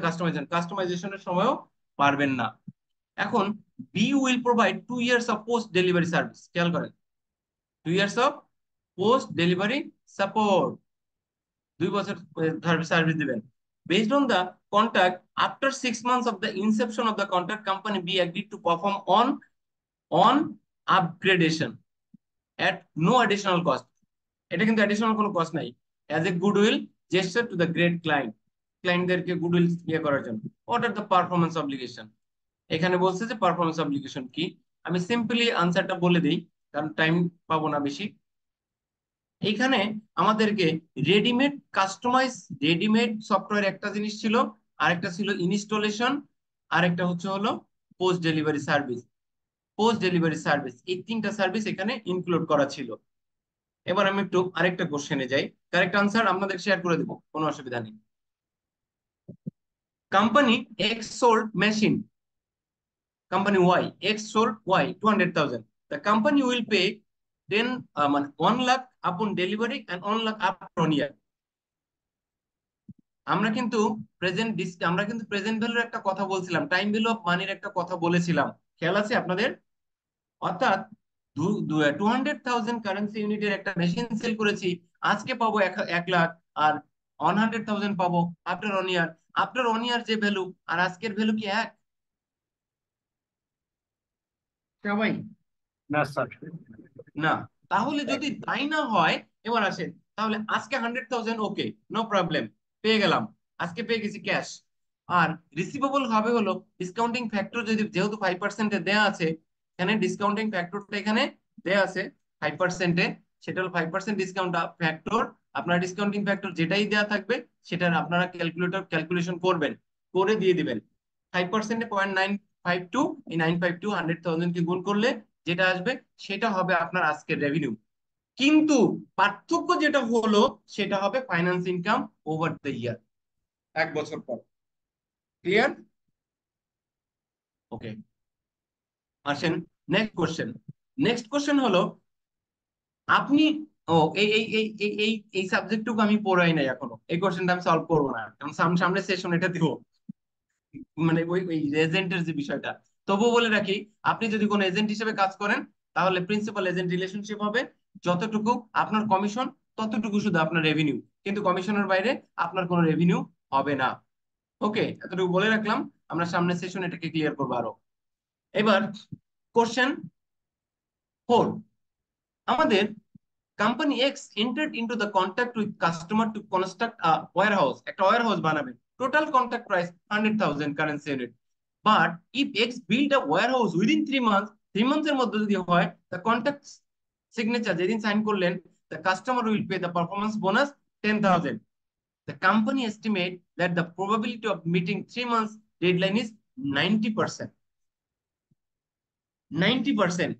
কাস্টমাইজেশনের সময়ও পারবেন না। এখন B will provide 2 years of post delivery service, খেয়াল করেন, 2 years of post delivery support, 2 বছর সার্ভিস দিবেন। Based on the contract, after 6 months of the inception of the contract, company B agreed to perform on upgradation at no additional cost. এটা কিন্তু additional কোনো cost নাই, as a goodwill gesture to the great client. ক্লায়েন্টদেরকে goodwill ইয়ে করার জন্য। What are the performance obligation? এখানে বলছে যে পারফরম্যান্স অব্লিগেশন কি। আমি সিম্পলি আনসারটা বলে দিই, কারণ টাইম পাবো না বেশি। এইখানে আমাদেরকে রেডিমেড সফটওয়্যার একটা জিনিস ছিল, আরেকটা ছিল ইনস্টলেশন, আরেকটা হলো পোস্ট ডেলিভারি সার্ভিস। এই তিনটা সার্ভিস এখানে ইনক্লুড করা ছিল। এবার আমি একটু আরেকটা কোশ্চেনে যাই, কারেক্ট আনসার আপনাদের শেয়ার করে দেবো, কোনো অসুবিধা নেই। Company x sold machine, company Y, X sold Y 200,000. The company will pay 1 lakh upon delivery and 1 lakh after 1 year. আমরা কিন্তু প্রেজেন্ট ভ্যালুর একটা কথা বলছিলাম, টাইম ভ্যালু অফ মানির একটা কথা বলেছিলাম, খেয়াল আছে আপনাদের? অর্থাৎ 200,000 কারেন্সি ইউনিটের একটা মেশিন সেল করেছি, আজকে পাবো 1 লাখ, আর 100,000 পাবো আফটার 1 ইয়ার। আফটার 1 ইয়ার যে ভ্যালু আর আজকের ভ্যালু কি এক? সবাই না স্যার, না। তাহলে যদি তাই না হয়, এবার আসেন, তাহলে আজকে 100,000 ওকে, নো প্রবলেম, পেয়ে গেলাম, আজকে পেয়ে গেছি ক্যাশ। আর রিসিভেবল হবে হলো ডিসকাউন্টিং ফ্যাক্টর, যেহেতু 5% দেয়া আছে, এখানে ডিসকাউন্টিং ফ্যাক্টরটা এখানে দেয়া আছে 5%, সেটা হলো 5% ডিসকাউন্ট ফ্যাক্টর। আপনার ডিসকাউন্টিং ফ্যাক্টর যেটাই দেয়া থাকবে সেটার আপনারা ক্যালকুলেশন করবেন, করে দিয়ে দিবেন। 5% 0.952, এই 952 100,000 কে গুণ করলে যেটা আসবে সেটা হবে আপনার আজকের রেভিনিউ। কিন্তু পার্থক্য যেটা হলো সেটা হবে finance income over the year, 1 বছর পর। ক্লিয়ার? ওকে, আসেন নেক্সট কোশ্চেন হলো, আপনি এই এই এই এই এই এই সাবজেক্টটুকু আমি পড়াই নাই এখনো, এই কোশ্চেনটা আমি সলভ করবো না, কারণ সামনে সেশন এটা দিব, মানে ওই এজেন্টের যে বিষয়টা। তবুও বলে রাখি, আপনি যদি কোনো এজেন্ট হিসেবে কাজ করেন তাহলে প্রিন্সিপাল এজেন্ট রিলেশনশিপ হবে, যতটুকু আপনার কমিশন ততটুকু শুধু আপনার রেভিনিউ, কিন্তু কমিশনের বাইরে আপনার কোনো রেভিনিউ হবে না। ওকে, এতটুকু বলে রাখলাম, আমরা সামনের সেশন এটাকে ক্লিয়ার করবো আরো। এবার কোশ্চেন 4, আমাদের company x entered into the contract with customer two construct a warehouse, একটা ওয়্যারহাউস বানাবে, total contract price 100,000 currency unit. But if x build a warehouse within 3 months, 3 months এর মধ্যে যদি হয়, দ্য কন্ট্রাক্ট সিগনেচার যেদিন sign করলেন, the customer will pay the performance bonus 10,000. The company estimate that the probability of meeting 3 months deadline is 90%. 90%.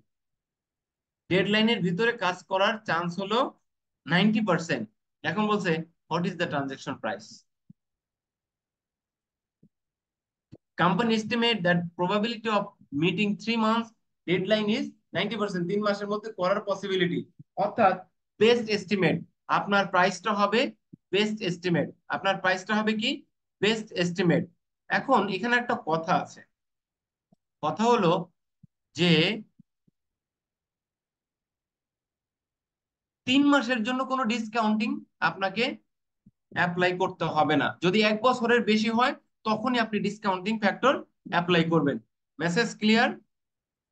ডেডলাইনের ভিতরে কাজ করার chance হলো 90%। এখন বলছে what is the transaction price? Company estimate that probability of meeting 3 months deadline is 90%, 3 মাসের মধ্যে করার possibility. অর্থাৎ বেস্ট এস্টিমেট, আপনার প্রাইসটা হবে বেস্ট এস্টিমেট, আপনার প্রাইসটা হবে কি বেস্ট এস্টিমেট। এখন এখানে একটা কথা আছে, কথা হলো যে 3 মাসের জন্য কোনো ডিসকাউন্টিং আপনাকে অ্যাপ্লাই করতে হবে না, যদি 1 বছরের বেশি হয় তখনই আপনি ডিসকাউন্টিং ফ্যাক্টর অ্যাপ্লাই করবেন। মেসেজ ক্লিয়ার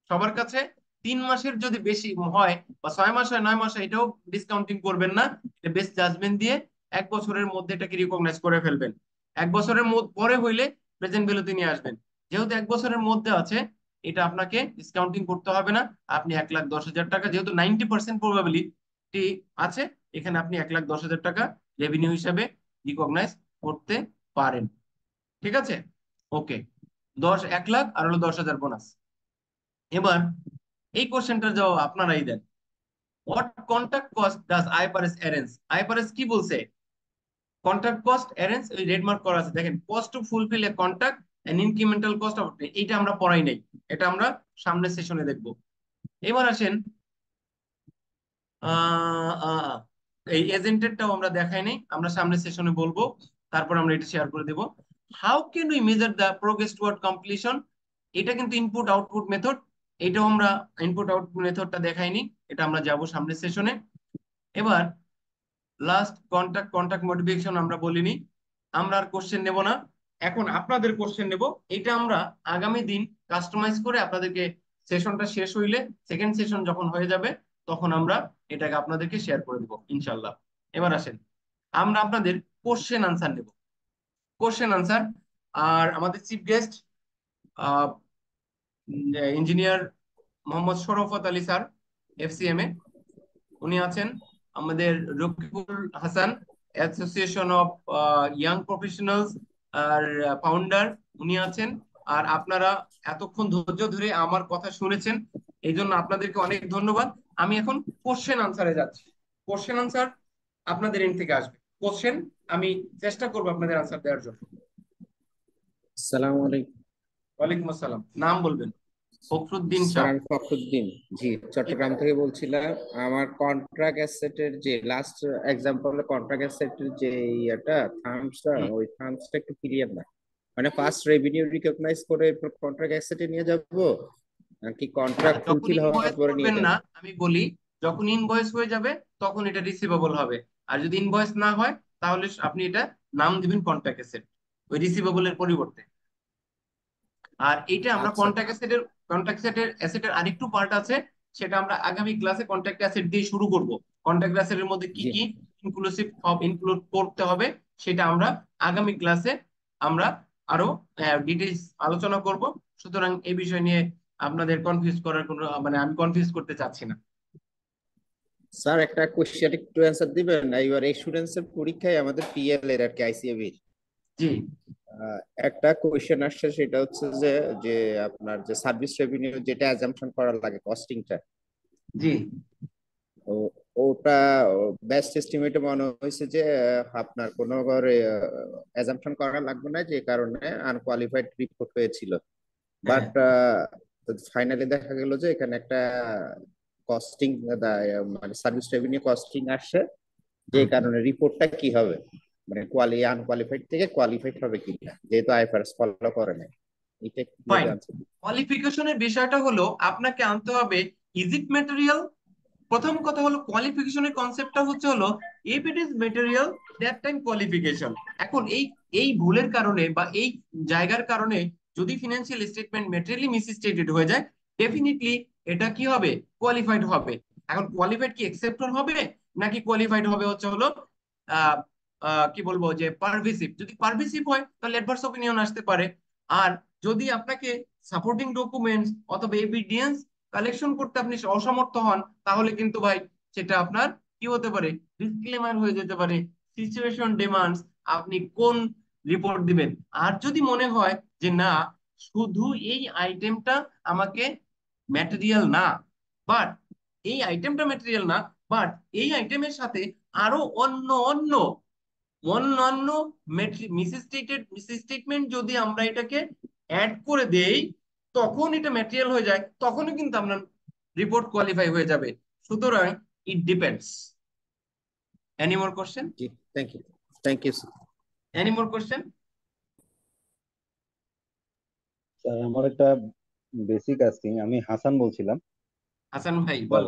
সবার কাছে? 3 মাসের যদি বেশি হয় বা 6 মাস হয় 9 মাস হয়, এটাও ডিসকাউন্টিং করবেন না, এটা বেস্ট জাজমেন্ট দিয়ে 1 বছরের মধ্যে এটাকে রিকগনাইজ করে ফেলবেন। 1 বছরের পরে হইলে প্রেজেন্ট ভ্যালুতে নিয়ে আসবেন। যেহেতু 1 বছরের মধ্যে আছে, এটা আপনাকে ডিসকাউন্টিং করতে হবে না, আপনি 1,10,000 টাকা, যেহেতু 90% প্রবাবিলিটি আছে, এখানে আপনি 1,10,000 টাকা রেভিনিউ হিসাবে রিকগনাইজ করতে পারেন। ঠিক আছে? ওকে, 1 লাখ আর হলো 10,000 বোনাস। এবার এই কোশ্চেনটার জবাব আপনারাই দেন। What contract cost does IFRS arrange? IFRS কি বলছে? কন্ট্রাক্ট কস্ট অ্যারেঞ্জ, ওই রেড মার্ক করা আছে দেখেন, cost to fulfil a contract and incremental cost of, এইটা আমরা পড়াই নাই, এটা আমরা সামনের সেশনে দেখব। এবার আসেন, এই এজেন্টেরটাও আমরা দেখাই নাই, আমরা সামনের সেশনে বলবো, তারপর আমরা এটা শেয়ার করে দেব। How can we measure the progress toward completion? এটা কিন্তু ইনপুট আউটপুট মেথড, এটাও আমরা ইনপুট আউটপুট মেথডটা দেখাইনি, এটা আমরা যাব সামনের সেশনে। এবার লাস্ট কন্ট্রাক্ট মডিফিকেশন আমরা বলিনি, আমরা আর কোশ্চেন নেব না, এখন আপনাদের কোশ্চেন নেব। এটা আমরা আগামী দিন কাস্টমাইজ করে আপনাদেরকে, সেশনটা শেষ হইলে, সেকেন্ড সেশন যখন হয়ে যাবে তখন আমরা এটাকে আপনাদেরকে শেয়ার করে দেবো ইনশাল্লাহ। এবার আসেন, আমরা আপনাদের কোশ্চেন আনসার নেব, কোশ্চেন আনসার। আর আমাদের chief guest engineer Mohammad Sharafat Ali sir, FCMA, উনি আছেন। আমাদের Rakibul Hasan, association of young professionals আর ফাউন্ডার, উনি আছেন। আর আপনারা এতক্ষণ ধৈর্য ধরে আমার কথা শুনেছেন, এই জন্য আপনাদেরকে অনেক ধন্যবাদ। আমি এখন কোশ্চেন আনসারে যাচ্ছি। কোশ্চেন আনসার আপনাদের এন্ড থেকে আসবে। কোশ্চেন আমি চেষ্টা করবো আপনাদের আনসার দেওয়ার জন্য। আসসালামু আলাইকুম। ওয়ালাইকুম আসসালাম। নাম বলবেন? ফখরুদ্দিন স্যার শাহ। আমি ফখরুদ্দিন, জি চট্টগ্রাম থেকে বলছিলাম। আমার কন্ট্রাক্ট অ্যাসেটের যে লাস্ট এক্সাম্পল কন্ট্রাক্ট অ্যাসেটের যে ইয়েটা থাম্বসটা, ওই থাম্বসটা একটু ক্লিয়ার না। মানে ফার্স্ট রেভিনিউ রিকগনাইজ করে কন্ট্রাক্ট অ্যাসেটে নিয়ে যাবো নাকি কন্ট্রাক্ট যখন ফুলফিল হওয়ার ইনভয়েস পরে নিয়ে করবেন যাবো? না, আমি বলি যখন ইনভয়েস হয়ে যাবে তখন এটা রিসিভেবল হবে। আর যদি ইনভয়েস না হয় তাহলে আপনি এটা নাম দিবেন কন্ট্রাক্ট অ্যাসেট ওই রিসিভেবল এর পরিবর্তে। আর এইটা আমরা আচ্ছা কন্ট্রাক্ট অ্যাসেটের আরেকটু পার্ট আছে, সেটা আমরা আগামী ক্লাসে কন্ট্রাক্ট অ্যাসেট দিয়ে শুরু করব। কন্ট্রাক্ট অ্যাসেটের মধ্যে কি জি কি ইনক্লুড করতে হবে সেটা আমরা আগামী ক্লাসে আমরা আরো ডিটেইলস আলোচনা করব। সুতরাং এই বিষয় নিয়ে আপনাদের কনফিউজ করার কোনো, মানে আমি কনফিউজ করতে চাচ্ছি না। স্যার, একটা কোশ্চেন একটু অ্যান্সার দিবেন। এবার এই স্টুডেন্টসের পরীক্ষায় আমাদের পিএল এর আর কি আইসিএবি জি একটা কোয়েশ্চেন আসছে, সেটা হচ্ছে যে যে আপনার যে সার্ভিস রেভিনিউ যেটা অ্যাজাম্পশন করা লাগে কস্টিংটা, জি ওটা বেস্ট এস্টিমেটে মনে হয়েছে যে আপনার কোনো অ্যাজাম্পশন করা লাগবে না, যে কারণে আনকোয়ালিফাইড রিপোর্ট হয়েছিল। বাট ফাইনালি দেখা গেল যে এখানে একটা কস্টিং, মানে সার্ভিস রেভিনিউ কস্টিং আসছে, যে কারণে রিপোর্টটা কি হবে, মানে আনকোয়ালিফাইড থেকে কোয়ালিফাইড হবে কিনা, যেহেতু আইএফআরএস ফলো করে না। এটা কি ফাইন। জানতে? কোয়ালিফিকেশনের বিষয়টা হলো আপনাকে আনতে হবে ইজিট ম্যাটেরিয়াল। প্রথম কথা হলো কোয়ালিফিকেশনের কনসেপ্টটা হলো if it is material that time qualification. এখন এই ভুলের কারণে বা এই জায়গার কারণে যদি ফিনান্সিয়াল স্টেটমেন্ট মেটেরিয়ালি মিসস্টেটেড হয়ে যায়, ডেফিনেটলি এটা কি হবে? কোয়ালিফাইড হবে। এখন কোয়ালিফাইড কি এক্সেপ্টর হবে নাকি কোয়ালিফাইড হবে হলো আহ কি বলবো যে পারভিসিভ? যদি পারভিসিভ হয় তাহলে অ্যাডভার্স অপিনিয়ন আসতে পারে। আর যদি আপনাকে সাপোর্টিং ডকুমেন্টস অথবা এভিডেন্স কালেকশন করতে আপনি অসমর্থ হন, তাহলে কিন্তু ভাই সেটা আপনার কি হতে পারে? ডিসক্লেমার হয়ে যেতে পারে। সিচুয়েশন ডিমান্ডস আপনি কোন রিপোর্ট দিবেন। আর যদি মনে হয় যে না, শুধু এই আইটেমটা আমাকে ম্যাটেরিয়াল না, বাট এই আইটেমটা ম্যাটেরিয়াল না, বাট এই আইটেমের সাথে আরো অন্যান্য মিসস্টেটমেন্ট যদি আমরা এটাকে অ্যাড করে দেই, তখন এটা ম্যাটেরিয়াল হয়ে যায়, তখনই কিন্তু আপনার রিপোর্ট কোয়ালিফাই হয়ে যাবে। সুতরাং it depends. Any more question? জি, thank you sir. Any more question? Sir আমার একটা বেসিক আস্কিং, আমি হাসান বলছিলাম। হাসান ভাই স্যার, বল।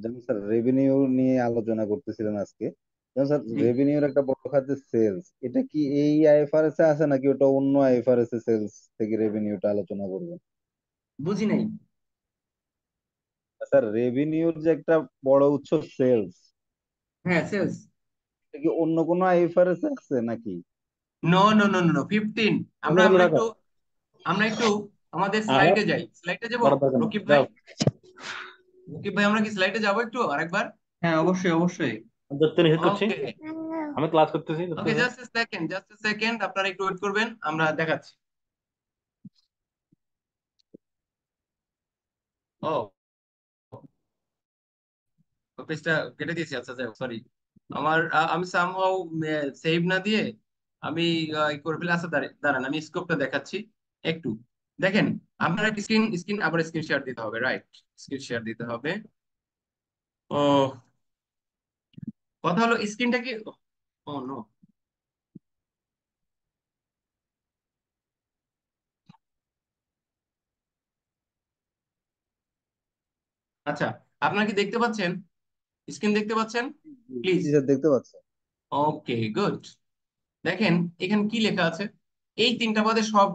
যেমন স্যার রেভিনিউ নিয়ে আলোচনা করতেছিলেন আজকে, যেমন স্যার রেভিনিউর একটা বড় খাত সেলস, এটা কি এই আইএফআরএস এ আছে নাকি ওটা অন্য আইএফআরএস এ সেলস থেকে রেভিনিউটা আলোচনা করবেন? বুঝি নাই স্যার রেভিনিউর যে একটা বড় উৎস সেলস, হ্যাঁ সেলস, এটা কি অন্য কোনো আইএফআরএস এ আছে নাকি? No no no no 15। আমরা একটু আমাদের স্লাইডে যাই। স্লাইডে যাব রকিব ভাই? রকিব ভাই আমরা কি স্লাইডে যাব একটু আরেকবার? হ্যাঁ অবশ্যই অবশ্যই। ওকে আমি ক্লাস করতেছি। ওকে, জাস্ট এ সেকেন্ড আপনারা একটু ওয়েট করবেন, আমরা দেখাচ্ছি। ও পেজটা কেটে দিয়েছি, আচ্ছা যাই সরি। আমি সামহাউ সেভ না দিয়ে আমি করে ফেলে। আচ্ছা দাঁড়ান আমি স্কোপটা দেখাচ্ছি একটু। দেখেন আপনারা স্ক্রিন আবার স্ক্রিন শেয়ার দিতে হবে, রাইট? স্ক্রিন শেয়ার দিতে হবে। ও কথা হলো স্ক্রিনটা কি, ও নো, আচ্ছা আপনারা কি দেখতে পাচ্ছেন? স্ক্রিন দেখতে পাচ্ছেন? প্লিজ। জি স্যার, দেখতে পাচ্ছি। Okay good. দেখেন এখানে কি লেখা আছে, এই তিনটা বাদে সব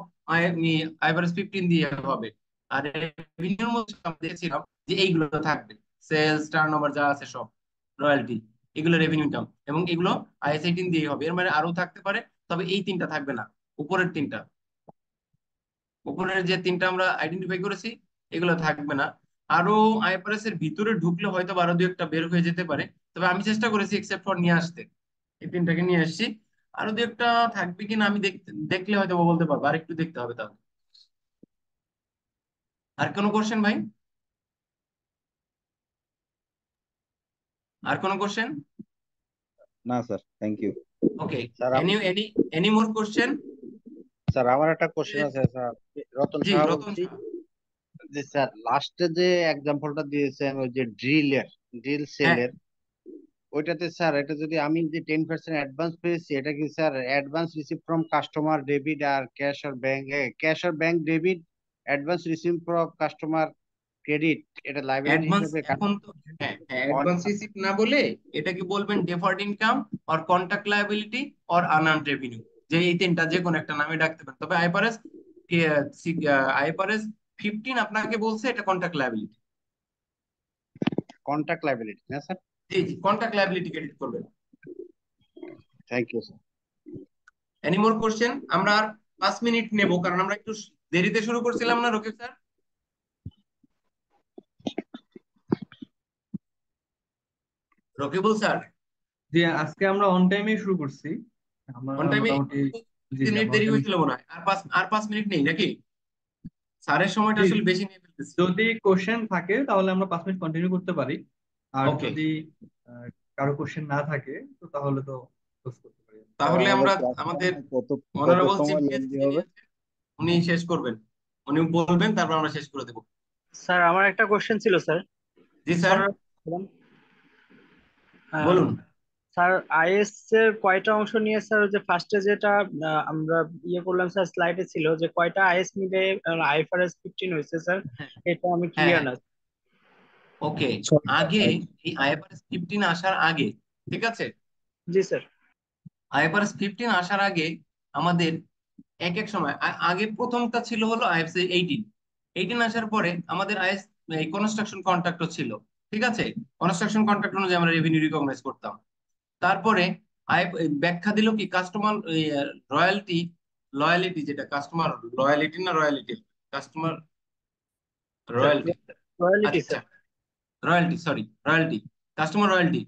আইফারএস 15 দিয়ে হবে। আর রেভিনিউর মধ্যে আমরা দেখছিলাম যে এইগুলো থাকবে, সেলস টার্নওভার যা আছে সব, রয়্যালটি, এগুলো রেভিনিউ টার্ম, এবং এগুলো আইএস 18 দিয়ে হবে। এর মানে আরো থাকতে পারে, তবে এই তিনটা থাকবে না, উপরের তিনটা, উপরের যে তিনটা আমরা আইডেন্টিফাই করেছি এগুলো থাকবে না। আরো আইএফআরএস এর ভিতরে ঢুকলে হয়তো আরো দু একটা বের হয়ে যেতে পারে, তবে আমি চেষ্টা করেছি এক্সেপ্ট ফর নিয়ে আসতে, এই তিনটাকে নিয়ে আসছি। আরো দু একটা থাকবে কিনা আমি দেখলে হয়তো বলতে পারবো, আর একটু দেখতে হবে তাহলে। আর কোনো কোশ্চেন ভাই? আর কোনো কোশ্চেন? না sir, thank you. Okay, sir any more question? Sir আমার একটা কোশ্চেন আছে স্যার, রতন জি, সাহা রতন বলছি। সাহা। যে স্যার লাস্টে যে এক্সাম্পলটা দিয়েছেন ওই যে ড্রিল হ্যাঁ, সেলের, ওইটাতে স্যার এটা যদি আমি যে 10% অ্যাডভান্স পেয়েছি, এটা কি sir advance receive from customer debit আর ক্যাশ আর bank debit, advance receive from customer credit, এটা লাইবিলিটি অ্যাডভান্স হিসেবে এখন তো, হ্যাঁ হ্যাঁ, অ্যাডভান্স রিসিপ্ট না বলে এটাকে বলবেন deferred income or contract liability or unearned revenue, যে এই তিনটা যে কোনো একটা নামে ডাকতে পারেন। তবে আইফারএস 15 আপনাকে বলছে এটা কন্ট্রাক্ট লায়াবিলিটি। কন্ট্রাক্ট লাইবিলিটি না স্যার? জি জি, কন্ট্রাক্ট লায়াবিলিটি ক্রেডিট করবেন। Thank you sir. Any more question? আমরা আর 5 মিনিট নেব, কারণ আমরা একটু দেরিতে শুরু করছিলাম না রকিব স্যার? রকিবুল স্যার, জি, আজকে আমরা অন টাইমে শুরু করছি। আমরা অন টাইমে মোটামুটি, জি জি, মিনিট আমরা অন দেরি টাইমে। হয়েছিল মনে হয়, আর 5 মিনিট নেই নাকি? স্যারের সময়টা জি, আসলে বেশি নিয়ে ফেলতেছি। যদি কোশ্চেন থাকে তাহলে আমরা 5 মিনিট কন্টিনিউ করতে পারি, আর ওকে, যদি কারো কোশ্চেন না থাকে তো তাহলে তো close করতে পারি। স্যার তাহলে আমাদের আমরা ক্লাসটা আমাদের কত কত অনারেবল চিফ সময় গেস্ট লেন্দি যিনি হবে? আছেন উনি শেষ করবেন, উনি বলবেন, তারপর আমরা শেষ করে দেবো। স্যার আমার একটা কোশ্চেন ছিল স্যার। জি স্যার, স্যার বলুন। স্যার আইএস এর কয়টা অংশ নিয়ে স্যার, যে ফার্স্টে যেটা আমরা ইয়ে করলাম স্যার, স্লাইডে ছিল যে কয়টা আইএস মিলে আইএফআরএস 15 হয়েছে স্যার, এটা আমি হ্যাঁ ক্লিয়ার হ্যাঁ, না। ওকে, আগে এই আইএফআরএস 15 আসার আগে, ঠিক আছে, জি স্যার। আইএফআরএস 15 আসার আগে আমাদের এক এক সময় আগে প্রথমটা ছিল হলো আইএফসি 18, 18 আসার পরে আমাদের আইএস কনস্ট্রাকশন কন্ট্রাক্টর ছিল, ঠিক আছে, কনস্ট্রাকশন কন্ট্রাক্ট অনুযায়ী আমরা রেভিনিউ রিকগনাইজ করতাম। তারপরে ব্যাখ্যা দিল কি কাস্টমার রয়্যালটি, লয়ালিটি, যেটা কাস্টমার লয়ালিটি না রয়্যালিটি, কাস্টমার রয়্যালটি, রয়্যালিটি আচ্ছা sir. Royalty, sorry royalty, customer royalty,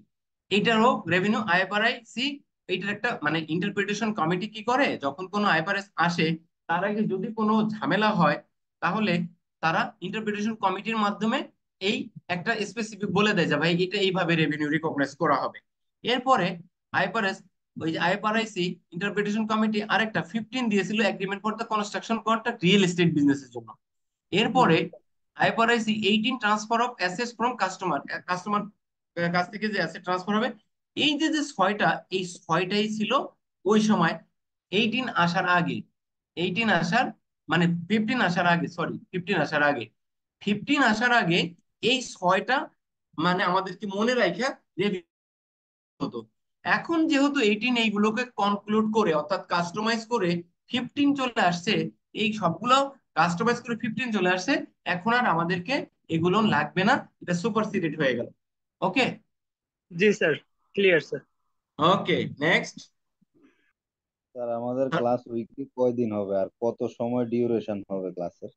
এইটারও রেভিনিউ আইএফআরআইসি, এইটার একটা মানে ইন্টারপ্রিটেশন কমিটি কি করে, যখন কোনো আইএফআরএস আসে তার আগে যদি কোনো ঝামেলা হয় তাহলে তারা ইন্টারপ্রিটেশন কমিটির মাধ্যমে এই একটা স্পেসিফিক বলে দেয় যে ভাই এটা এইভাবে রেভিনিউ রিকগনাইজ করা হবে। এরপরে আইএফআরএস, ওই যে আইএফআরআইসি ইন্টারপ্রিটেশন কমিটি আরেকটা 15 দিয়েছিল agreement for the construction contract real estate বিজনেসের জন্য। এরপরে আইএফআরআইসি 18 transfer of assets from customer, customer কাছ থেকে যে অ্যাসেট ট্রান্সফার হবে, এই যে যে ছয়টা, এই ছয়টাই ছিল ওই সময় 18 আসার আগে, 18 আসার মানে 15 আসার আগে, সরি 15 আসার আগে, 15 আসার আগে এই ছয়টা মানে আমাদেরকে মনে রাখা রেভিনিউ হতো। এখন যেহেতু 18 এইগুলোকে কনক্লুড করে অর্থাৎ কাস্টমাইজ করে 15 চলে আসছে, এই সবগুলো কাস্টমাইজ করে 15 চলে আসছে, এখন আর আমাদেরকে এগুলো লাগবে না, এটা সুপারসিডেড হয়ে গেল। ওকে, জি স্যার, ক্লিয়ার স্যার। ওকে, নেক্সট। স্যার আমাদের ক্লাস উইকলি কয়দিন হবে আর কত সময় ডিউরেশন হবে ক্লাসের?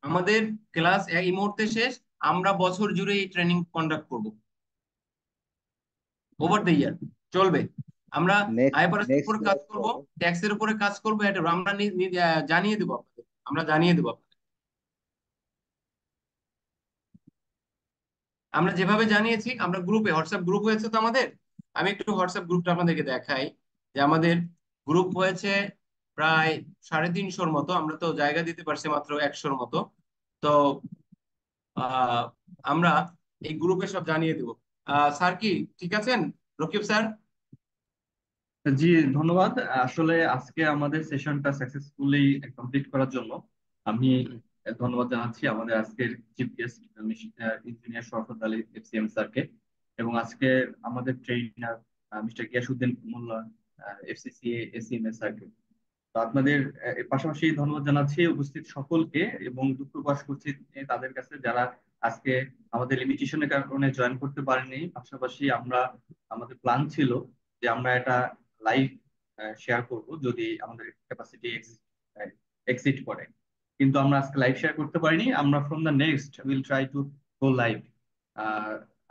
আমাদের ক্লাস এই মুহূর্তে শেষ, আমরা বছর জুড়ে এই ট্রেনিং কন্ডাক্ট করব, ওভার দ্য ইয়ার চলবে। আমরা আইফারএস এর উপরে কাজ করব, ট্যাক্স এর উপরে কাজ করব, এটা আমরা জানিয়ে দেবো আপনাদের, আমরা জানিয়ে দেবো আপনাদের। আমরা যেভাবে জানিয়েছি, আমরা গ্রুপে, হোয়াটসঅ্যাপ গ্রুপ হয়েছে তো আমাদের, আমি একটু হোয়াটসঅ্যাপ গ্রুপটা আপনাদেরকে দেখাই, যে আমাদের গ্রুপ হয়েছে প্রায় 350-র মতো, আমরা তো জায়গা দিতে পারছি মাত্র 100-র মতো। তো আমরা এই গ্রুপে সব জানিয়ে দেবো। স্যার কি ঠিক আছেন, রকিব স্যার? জি, ধন্যবাদ। আসলে আজকে আমাদের সেশনটা সাকসেসফুলি কমপ্লিট করার জন্য আমি ধন্যবাদ জানাচ্ছি আমাদের আজকের chief guest engineer Shawkat Ali FCM স্যারকে, এবং আজকে আমাদের trainer mister Giasuddin Mollah FCC ACMA circle. তো আপনাদের এর পাশাপাশি ধন্যবাদ জানাচ্ছি উপস্থিত সকলকে এবং দুঃখ প্রকাশ করছি তাদের কাছে যারা আজকে আমাদের লিমিটেশনের কারণে জয়েন করতে পারেনি। পাশাপাশি আমাদের প্ল্যান ছিল যে আমরা এটা লাইভ শেয়ার করব যদি আমাদের ক্যাপাসিটি এক্সিট করে, কিন্তু আমরা আজকে লাইভ শেয়ার করতে পারিনি। আমরা from the next will try to go live.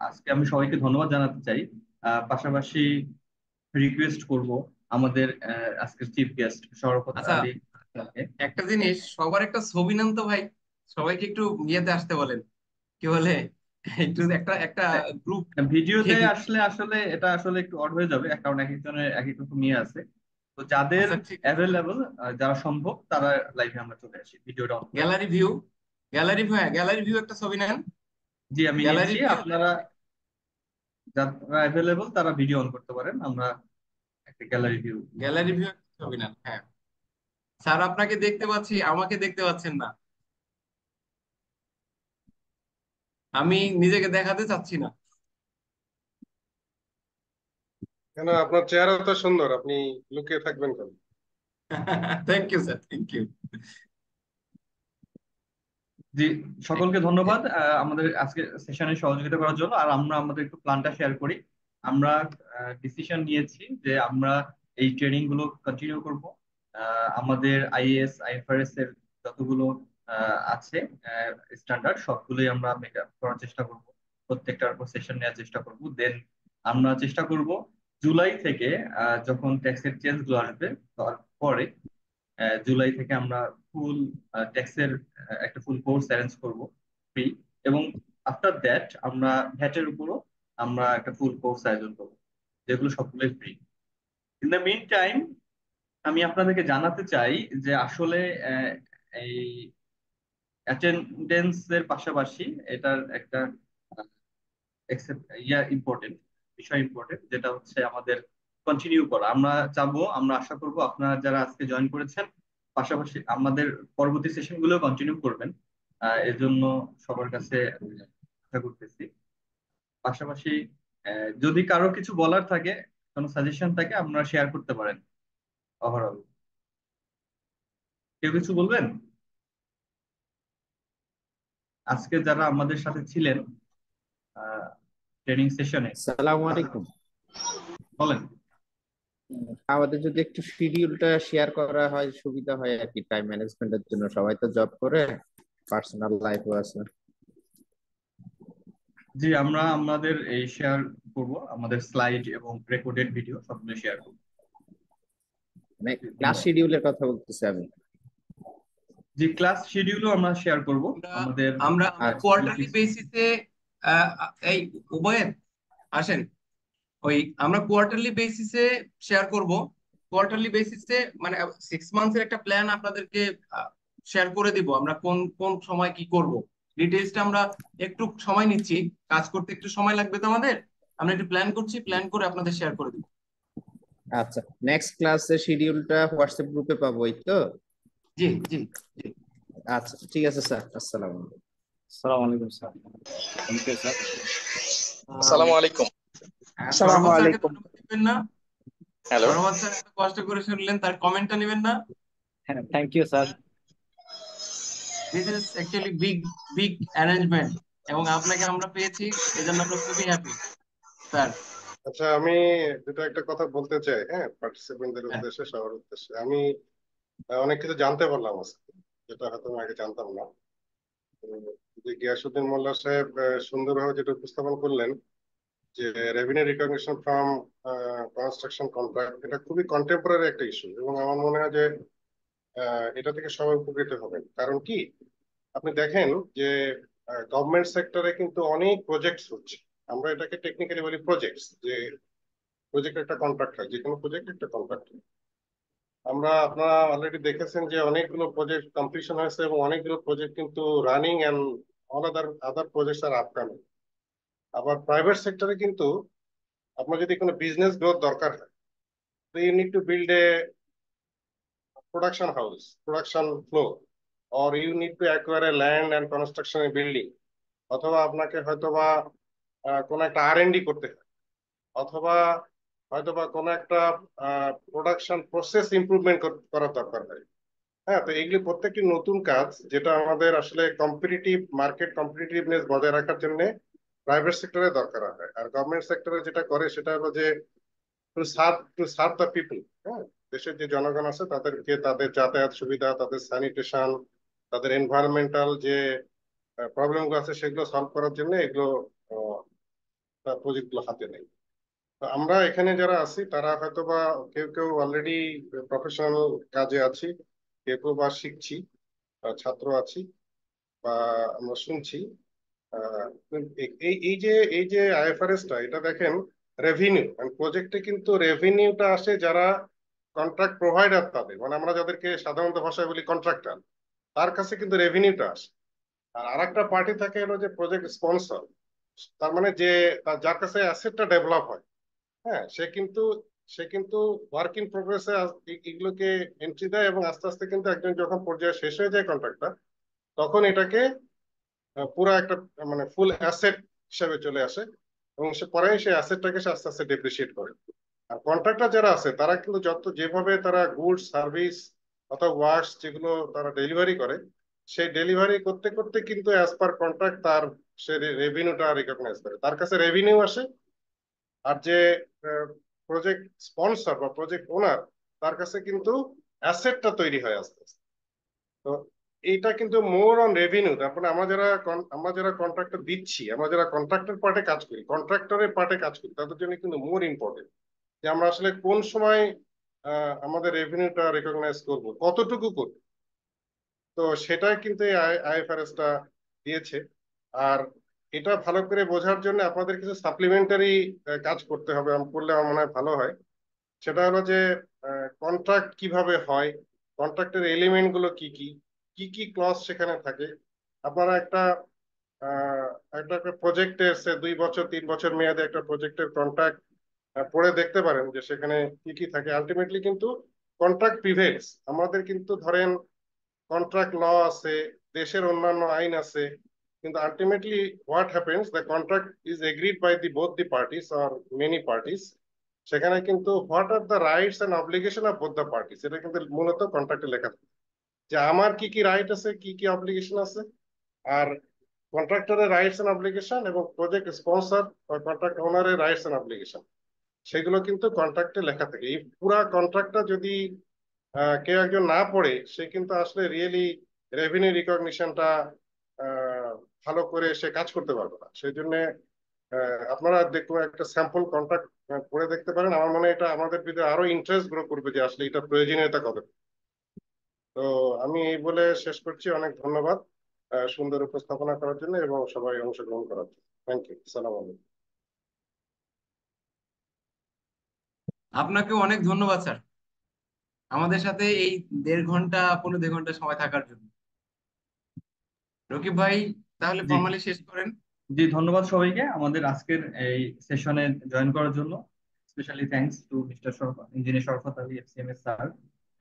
আজকে আমি সবাইকে ধন্যবাদ জানাতে চাই। পাশাপাশি রিকোয়েস্ট করব আমাদের আজকের চিফ গেস্ট শওকত আচ্ছা, আলী। একটা জিনিস, সবার একটা ছবি নেন তো ভাই, সবাইকে একটু ইয়েতে আসতে বলেন, কি বলে একটু একটা একটা গ্রুপ ভিডিওতে আসলে এটা আসলে একটু অড হয়ে যাবে, কারণ এক একজনের এক এক রকম নিয়ে আছে। তো যাদের আচ্ছা ঠিক আছে। অ্যাভেলেবল, যারা সম্ভব তারা লাইভে আমরা চলে আসি ভিডিওটা অন করে। গ্যালারি ভিউ একটা ছবি নেন। জি আমি গ্যালারি নিচ্ছি, ভিউ, আপনারা যারা অ্যাভেলেবল তারা ভিডিও অন করতে পারেন। আমরা একটা গ্যালারি ভিউ একটা ছবি নেন। হ্যাঁ স্যার, আপনাকে দেখতে পাচ্ছি, আমাকে দেখতে পাচ্ছেন না। আমি নিজেকে দেখাতে চাচ্ছি না। কেন, আপনার চেহারা তো সুন্দর, আপনি লুকিয়ে থাকবেন কেন? Thank you sir, thank you. জি, সকলকে ধন্যবাদ আমাদের আজকে সেশনে সহযোগিতা করার জন্য। আর আমরা আমাদের একটু প্ল্যানটা শেয়ার করি। আমরা ডিসিশন নিয়েছি যে আমরা এই ট্রেনিং গুলো কন্টিনিউ করব। আমাদের আইএএস আইএফআরএস এর যতগুলো আছে স্ট্যান্ডার্ড সবগুলোই আমরা মেকআপ করার চেষ্টা করব, প্রত্যেকটার উপর সেশন নেওয়ার চেষ্টা করব। দেন আমরা চেষ্টা করব জুলাই থেকে যখন ট্যাক্সের চেঞ্জ গুলো আসবে তারপরে জুলাই থেকে আমরা ফুল ট্যাক্সের একটা ফুল কোর্স অ্যারেঞ্জ করব ফ্রি, এবং আফটার দ্যাট আমরা ভ্যাটের উপরও আমরা একটা ফুল কোর্স আয়োজন করব, যেগুলো সবগুলোই free. In the meantime আমি আপনাদেরকে জানাতে চাই যে আসলে এই অ্যাটেন্ডেন্স এর পাশাপাশি এটার একটা বিষয় ইম্পর্টেন্ট, যেটা হচ্ছে আমাদের কন্টিনিউ করা। আমরা চাবো, আমরা আশা করব আপনারা যারা আজকে জয়েন করেছেন পাশাপাশি আমাদের পরবর্তী সেশন গুলো কন্টিনিউ করবেন। এর জন্য সবার কাছে আশা করতেছি। পাশাপাশি যদি কারো কিছু বলার থাকে, কোনো সাজেশন থাকে, আপনারা শেয়ার করতে পারেন। ওভারঅল কেউ কিছু বলবেন? আজকে যারা আমাদের সাথে ছিলেন ট্রেনিং সেশনে, আসসালামু আলাইকুম। বলেন। আমাদের যদি একটু শিডিউলটা শেয়ার করা হয় সুবিধা হয় আর কি, টাইম ম্যানেজমেন্টের জন্য। সবাই তো জব করে, পার্সোনাল লাইফও আছে। জি, আমরা আমাদের এই শেয়ার করব, আমাদের স্লাইড এবং রেকর্ডেড ভিডিও সবগুলো শেয়ার করব। মানে ক্লাস শিডিউলের কথা বলতেছি আমি। জি, ক্লাস শিডিউলও আমরা শেয়ার করব। আমরা কোয়ার্টারলি বেসিসে এই উভয়ের আসেন, ওই আমরা কোয়ার্টারলি বেসিসে শেয়ার করব। কোয়ার্টারলি বেসিসে মানে 6 মান্থসের একটা প্ল্যান আপনাদেরকে শেয়ার করে দিব, আমরা কোন কোন সময় কি করব। ডিটেইলসটা আমরা একটু সময় নিচ্ছি, কাজ করতে একটু সময় লাগবে তো আমাদের। আমরা একটু প্ল্যান করছি, প্ল্যান করে আপনাদের শেয়ার করে দিব। আচ্ছা, নেক্সট ক্লাসের শিডিউলটা হোয়াটসঅ্যাপ গ্রুপে পাবো, এই তো? জি জি জি। আচ্ছা ঠিক আছে স্যার, আসসালামু আলাইকুম। আসসালামু আলাইকুম স্যার। Thank you sir. আসসালামু আলাইকুম। আসসালামু আলাইকুম। না হ্যালো, ধন্যবাদ স্যার, এত কষ্ট করে শুনলেন, তার কমেন্টটা নেবেন না? হ্যাঁ, thank you sir. This is actually big arrangement, এবং আপনাকে আমরা পেয়েছি, এজন্য আমরা খুবই হ্যাপি স্যার। আচ্ছা, আমি যেটা একটা কথা বলতে চাই, হ্যাঁ, পার্টিসিপেন্টদের উদ্দেশ্যে, সবার উদ্দেশ্যে। আমি অনেক কিছু জানতে পারলাম আজকে, যেটা হয়তো আমি আগে জানতাম না। যে গিয়াসউদ্দিন মোল্লা সাহেব সুন্দরভাবে যেটা উপস্থাপন করলেন যে revenue recognition from construction contract, এটা খুবই কন্টেম্পোরারি একটা ইস্যু, এবং আমার মনে হয় যে এটা থেকে সবাই উপকৃত হবেন। কারণ কি, আপনি দেখেন যে গভর্নমেন্ট সেক্টরে কিন্তু অনেক প্রজেক্টস হচ্ছে। আমরা এটাকে টেকনিক্যালি বলি প্রজেক্টস, যে প্রজেক্ট একটা কন্ট্রাক্ট হয়, যে কোনো প্রজেক্ট একটা কন্ট্রাক্ট। আপনারা অলরেডি দেখেছেন যে অনেকগুলো প্রজেক্ট কমপ্লিশন হয়েছে, এবং অনেকগুলো প্রজেক্ট কিন্তু running, and all other projects আর আপকামিং। আবার প্রাইভেট সেক্টরে কিন্তু আপনার যদি কোনো বিজনেস গ্রোথ দরকার হয়, তো you need to build a production house, production floor, or you need to acquire a land and construction a building, অথবা আপনাকে হয়তোবা কোনো একটা R&D করতে হয়, অথবা হয়তোবা কোনো একটা প্রোডাকশন প্রসেস ইমপ্রুভমেন্ট করার দরকার হয়। হ্যাঁ, তো এগুলি প্রত্যেকটি নতুন কাজ যেটা আমাদের আসলে মার্কেট কম্পিটিটিভনেস বজায় রাখার জন্য প্রাইভেট সেক্টরে দরকার হয়। আর গভর্নমেন্ট সেক্টরে যেটা করে সেটা হলো যে টু সার্ভ দ্য পিপল। হ্যাঁ, দেশের যে জনগণ আছে তাদেরকে তাদের যাতায়াত সুবিধা, তাদের স্যানিটেশন, তাদের এনভায়রনমেন্টাল যে প্রবলেম গুলো আছে সেগুলো সলভ করার জন্য এগুলো প্রজেক্ট গুলো হাতে নেই। তো আমরা এখানে যারা আছি তারা হয়তোবা কেউ কেউ অলরেডি প্রফেশনাল কাজে আছি, কেউ কেউ বা শিখছি, ছাত্র আছি, বা আমরা শুনছি। এই যে আইএফআরএসটা, এটা দেখেন রেভিনিউ প্রজেক্টে কিন্তু রেভিনিউটা আসে যারা কন্ট্রাক্ট প্রোভাইডার, তাদের মানে আমরা যাদেরকে সাধারণত ভাষায় বলি কন্ট্রাক্টর, তার কাছে কিন্তু রেভিনিউটা আসে। আর আরেকটা পার্টি থাকে হলো যে প্রজেক্ট স্পন্সর, তার মানে যে যার কাছে অ্যাসেটটা ডেভেলপ হয়। হ্যাঁ, সে কিন্তু ওয়ার্ক ইন প্রোগ্রেসে এগুলোকে এন্ট্রি দেয় এবং আস্তে আস্তে কিন্তু একজন যখন পর্যায়ে শেষ হয়ে যায় কন্ট্রাক্টটা, তখন এটাকে পুরো একটা মানে ফুল অ্যাসেট হিসেবে চলে আসে এবং সে পরে সেই অ্যাসেটটাকে সে আস্তে আস্তে ডেপ্রিসিয়েট করে। আর কন্ট্রাক্টর যারা আছে তারা কিন্তু যেভাবে তারা গুডস সার্ভিস অথবা ওয়ার্কস যেগুলো তারা ডেলিভারি করে, সেই ডেলিভারি করতে করতে কিন্তু অ্যাজ পার কন্ট্রাক্ট তার সে রেভিনিউটা রিকগনাইজ করে, তার কাছে রেভিনিউ আসে। আর যে প্রজেক্ট স্পন্সর বা প্রজেক্ট ওনার, তার কাছে কিন্তু অ্যাসেটটা তৈরি হয় আস্তে আস্তে। তো এইটা কিন্তু মোর অন রেভিনিউ। তারপরে আমরা যারা কন্ট্রাক্টর দিচ্ছি, আমরা যারা কন্ট্রাক্টর পার্টে কাজ করি, কন্ট্রাক্টরের পার্টে কাজ করি, তাদের জন্য কিন্তু মোর ইম্পর্টেন্ট যে আমরা আসলে কোন সময় আমাদের রেভিনিউটা রেকগনাইজ করব, কতটুকু করব। তো সেটাই কিন্তু এই আইএফআরএসটা দিয়েছে। আর এটা ভালো করে বোঝার জন্য আপনাদের কিছু সাপ্লিমেন্টারি কাজ করতে হবে, করলে আমার মনে হয় ভালো হয়। সেটা হলো যে কন্ট্রাক্ট কিভাবে হয়, কন্ট্রাক্টের এলিমেন্ট গুলো কি কি কি ক্লজ সেখানে থাকে। আপনারা একটা প্রজেক্টের 2 বছর 3 বছর মেয়াদে একটা প্রজেক্টের কন্ট্রাক্ট পড়ে দেখতে পারেন যে সেখানে কি কি থাকে। আলটিমেটলি কিন্তু কন্ট্রাক্ট প্রিভেইলস। আমাদের কিন্তু ধরেন কন্ট্রাক্ট ল আছে, দেশের অন্যান্য আইন আছে, কিন্তু ultimately what happens, the contract is agreed by both the parties or many parties. সেখানে কিন্তু what are the rights and obligation of both the parties, এটা কিন্তু মূলত কন্ট্রাক্টে লেখা থাকে যে আমার কি কি রাইট আছে, কি কি অব্লিগেশন আছে। আর কন্ট্রাক্টরের রাইটস এন্ড অব্লিগেশন এবং প্রজেক্ট স্পন্সর বা কন্ট্রাক্ট ওনারের রাইটস এন্ড অব্লিগেশন, সেগুলো কিন্তু কন্ট্রাক্টে লেখা থাকে। এই পুরা কন্ট্রাক্টটা যদি কেউ একজন না পড়ে, সে কিন্তু আসলে রিয়েলি রেভিনিউ রিকগনিশনটা ভালো করে সে কাজ করতে পারবে না। সেই জন্য আপনারা দেখুন, একটা স্যাম্পল কন্ট্রাক্ট পড়ে দেখতে পারেন। আমার মনে হয় এটা আমাদের ভিতরে আরো ইন্টারেস্ট গ্রো করবে যে আসলে এটা প্রয়োজনীয়তা কবে। তো আমি এই বলে শেষ করছি। অনেক ধন্যবাদ সুন্দর উপস্থাপনা করার জন্য এবং সবাই অংশগ্রহণ করার জন্য। Thank you. আসসালামু আলাইকুম। আপনাকেও অনেক ধন্যবাদ স্যার, আমাদের সাথে এই 1.5 ঘন্টা সময় থাকার জন্য। রকিব ভাই তাহলে জি ফর্মালি শেষ করেন। জি, ধন্যবাদ সবাইকে আমাদের আজকের এই সেশনে জয়েন করার জন্য। Specially thanks to mister engineer Sharafat Ali, FCMS sir,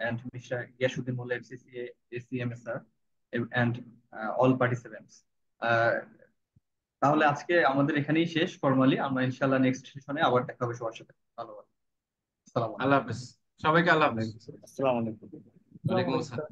and Mr. Yashuddin Molla, FCCA, ACMS sir, and all participants. তাহলে আজকে আমাদের এখানেই শেষ ফর্মালি। আমরা ইনশাআল্লাহ নেক্সট সেশনে আবার দেখা হবে সবার সাথে। ধন্যবাদ। আসসালামু আলাইকুম। আল্লাহ হাফেজ সবাইকে। আল্লাহ হাফেজ। আসসালামু আলাইকুম। ওয়ালাইকুম আসসালাম।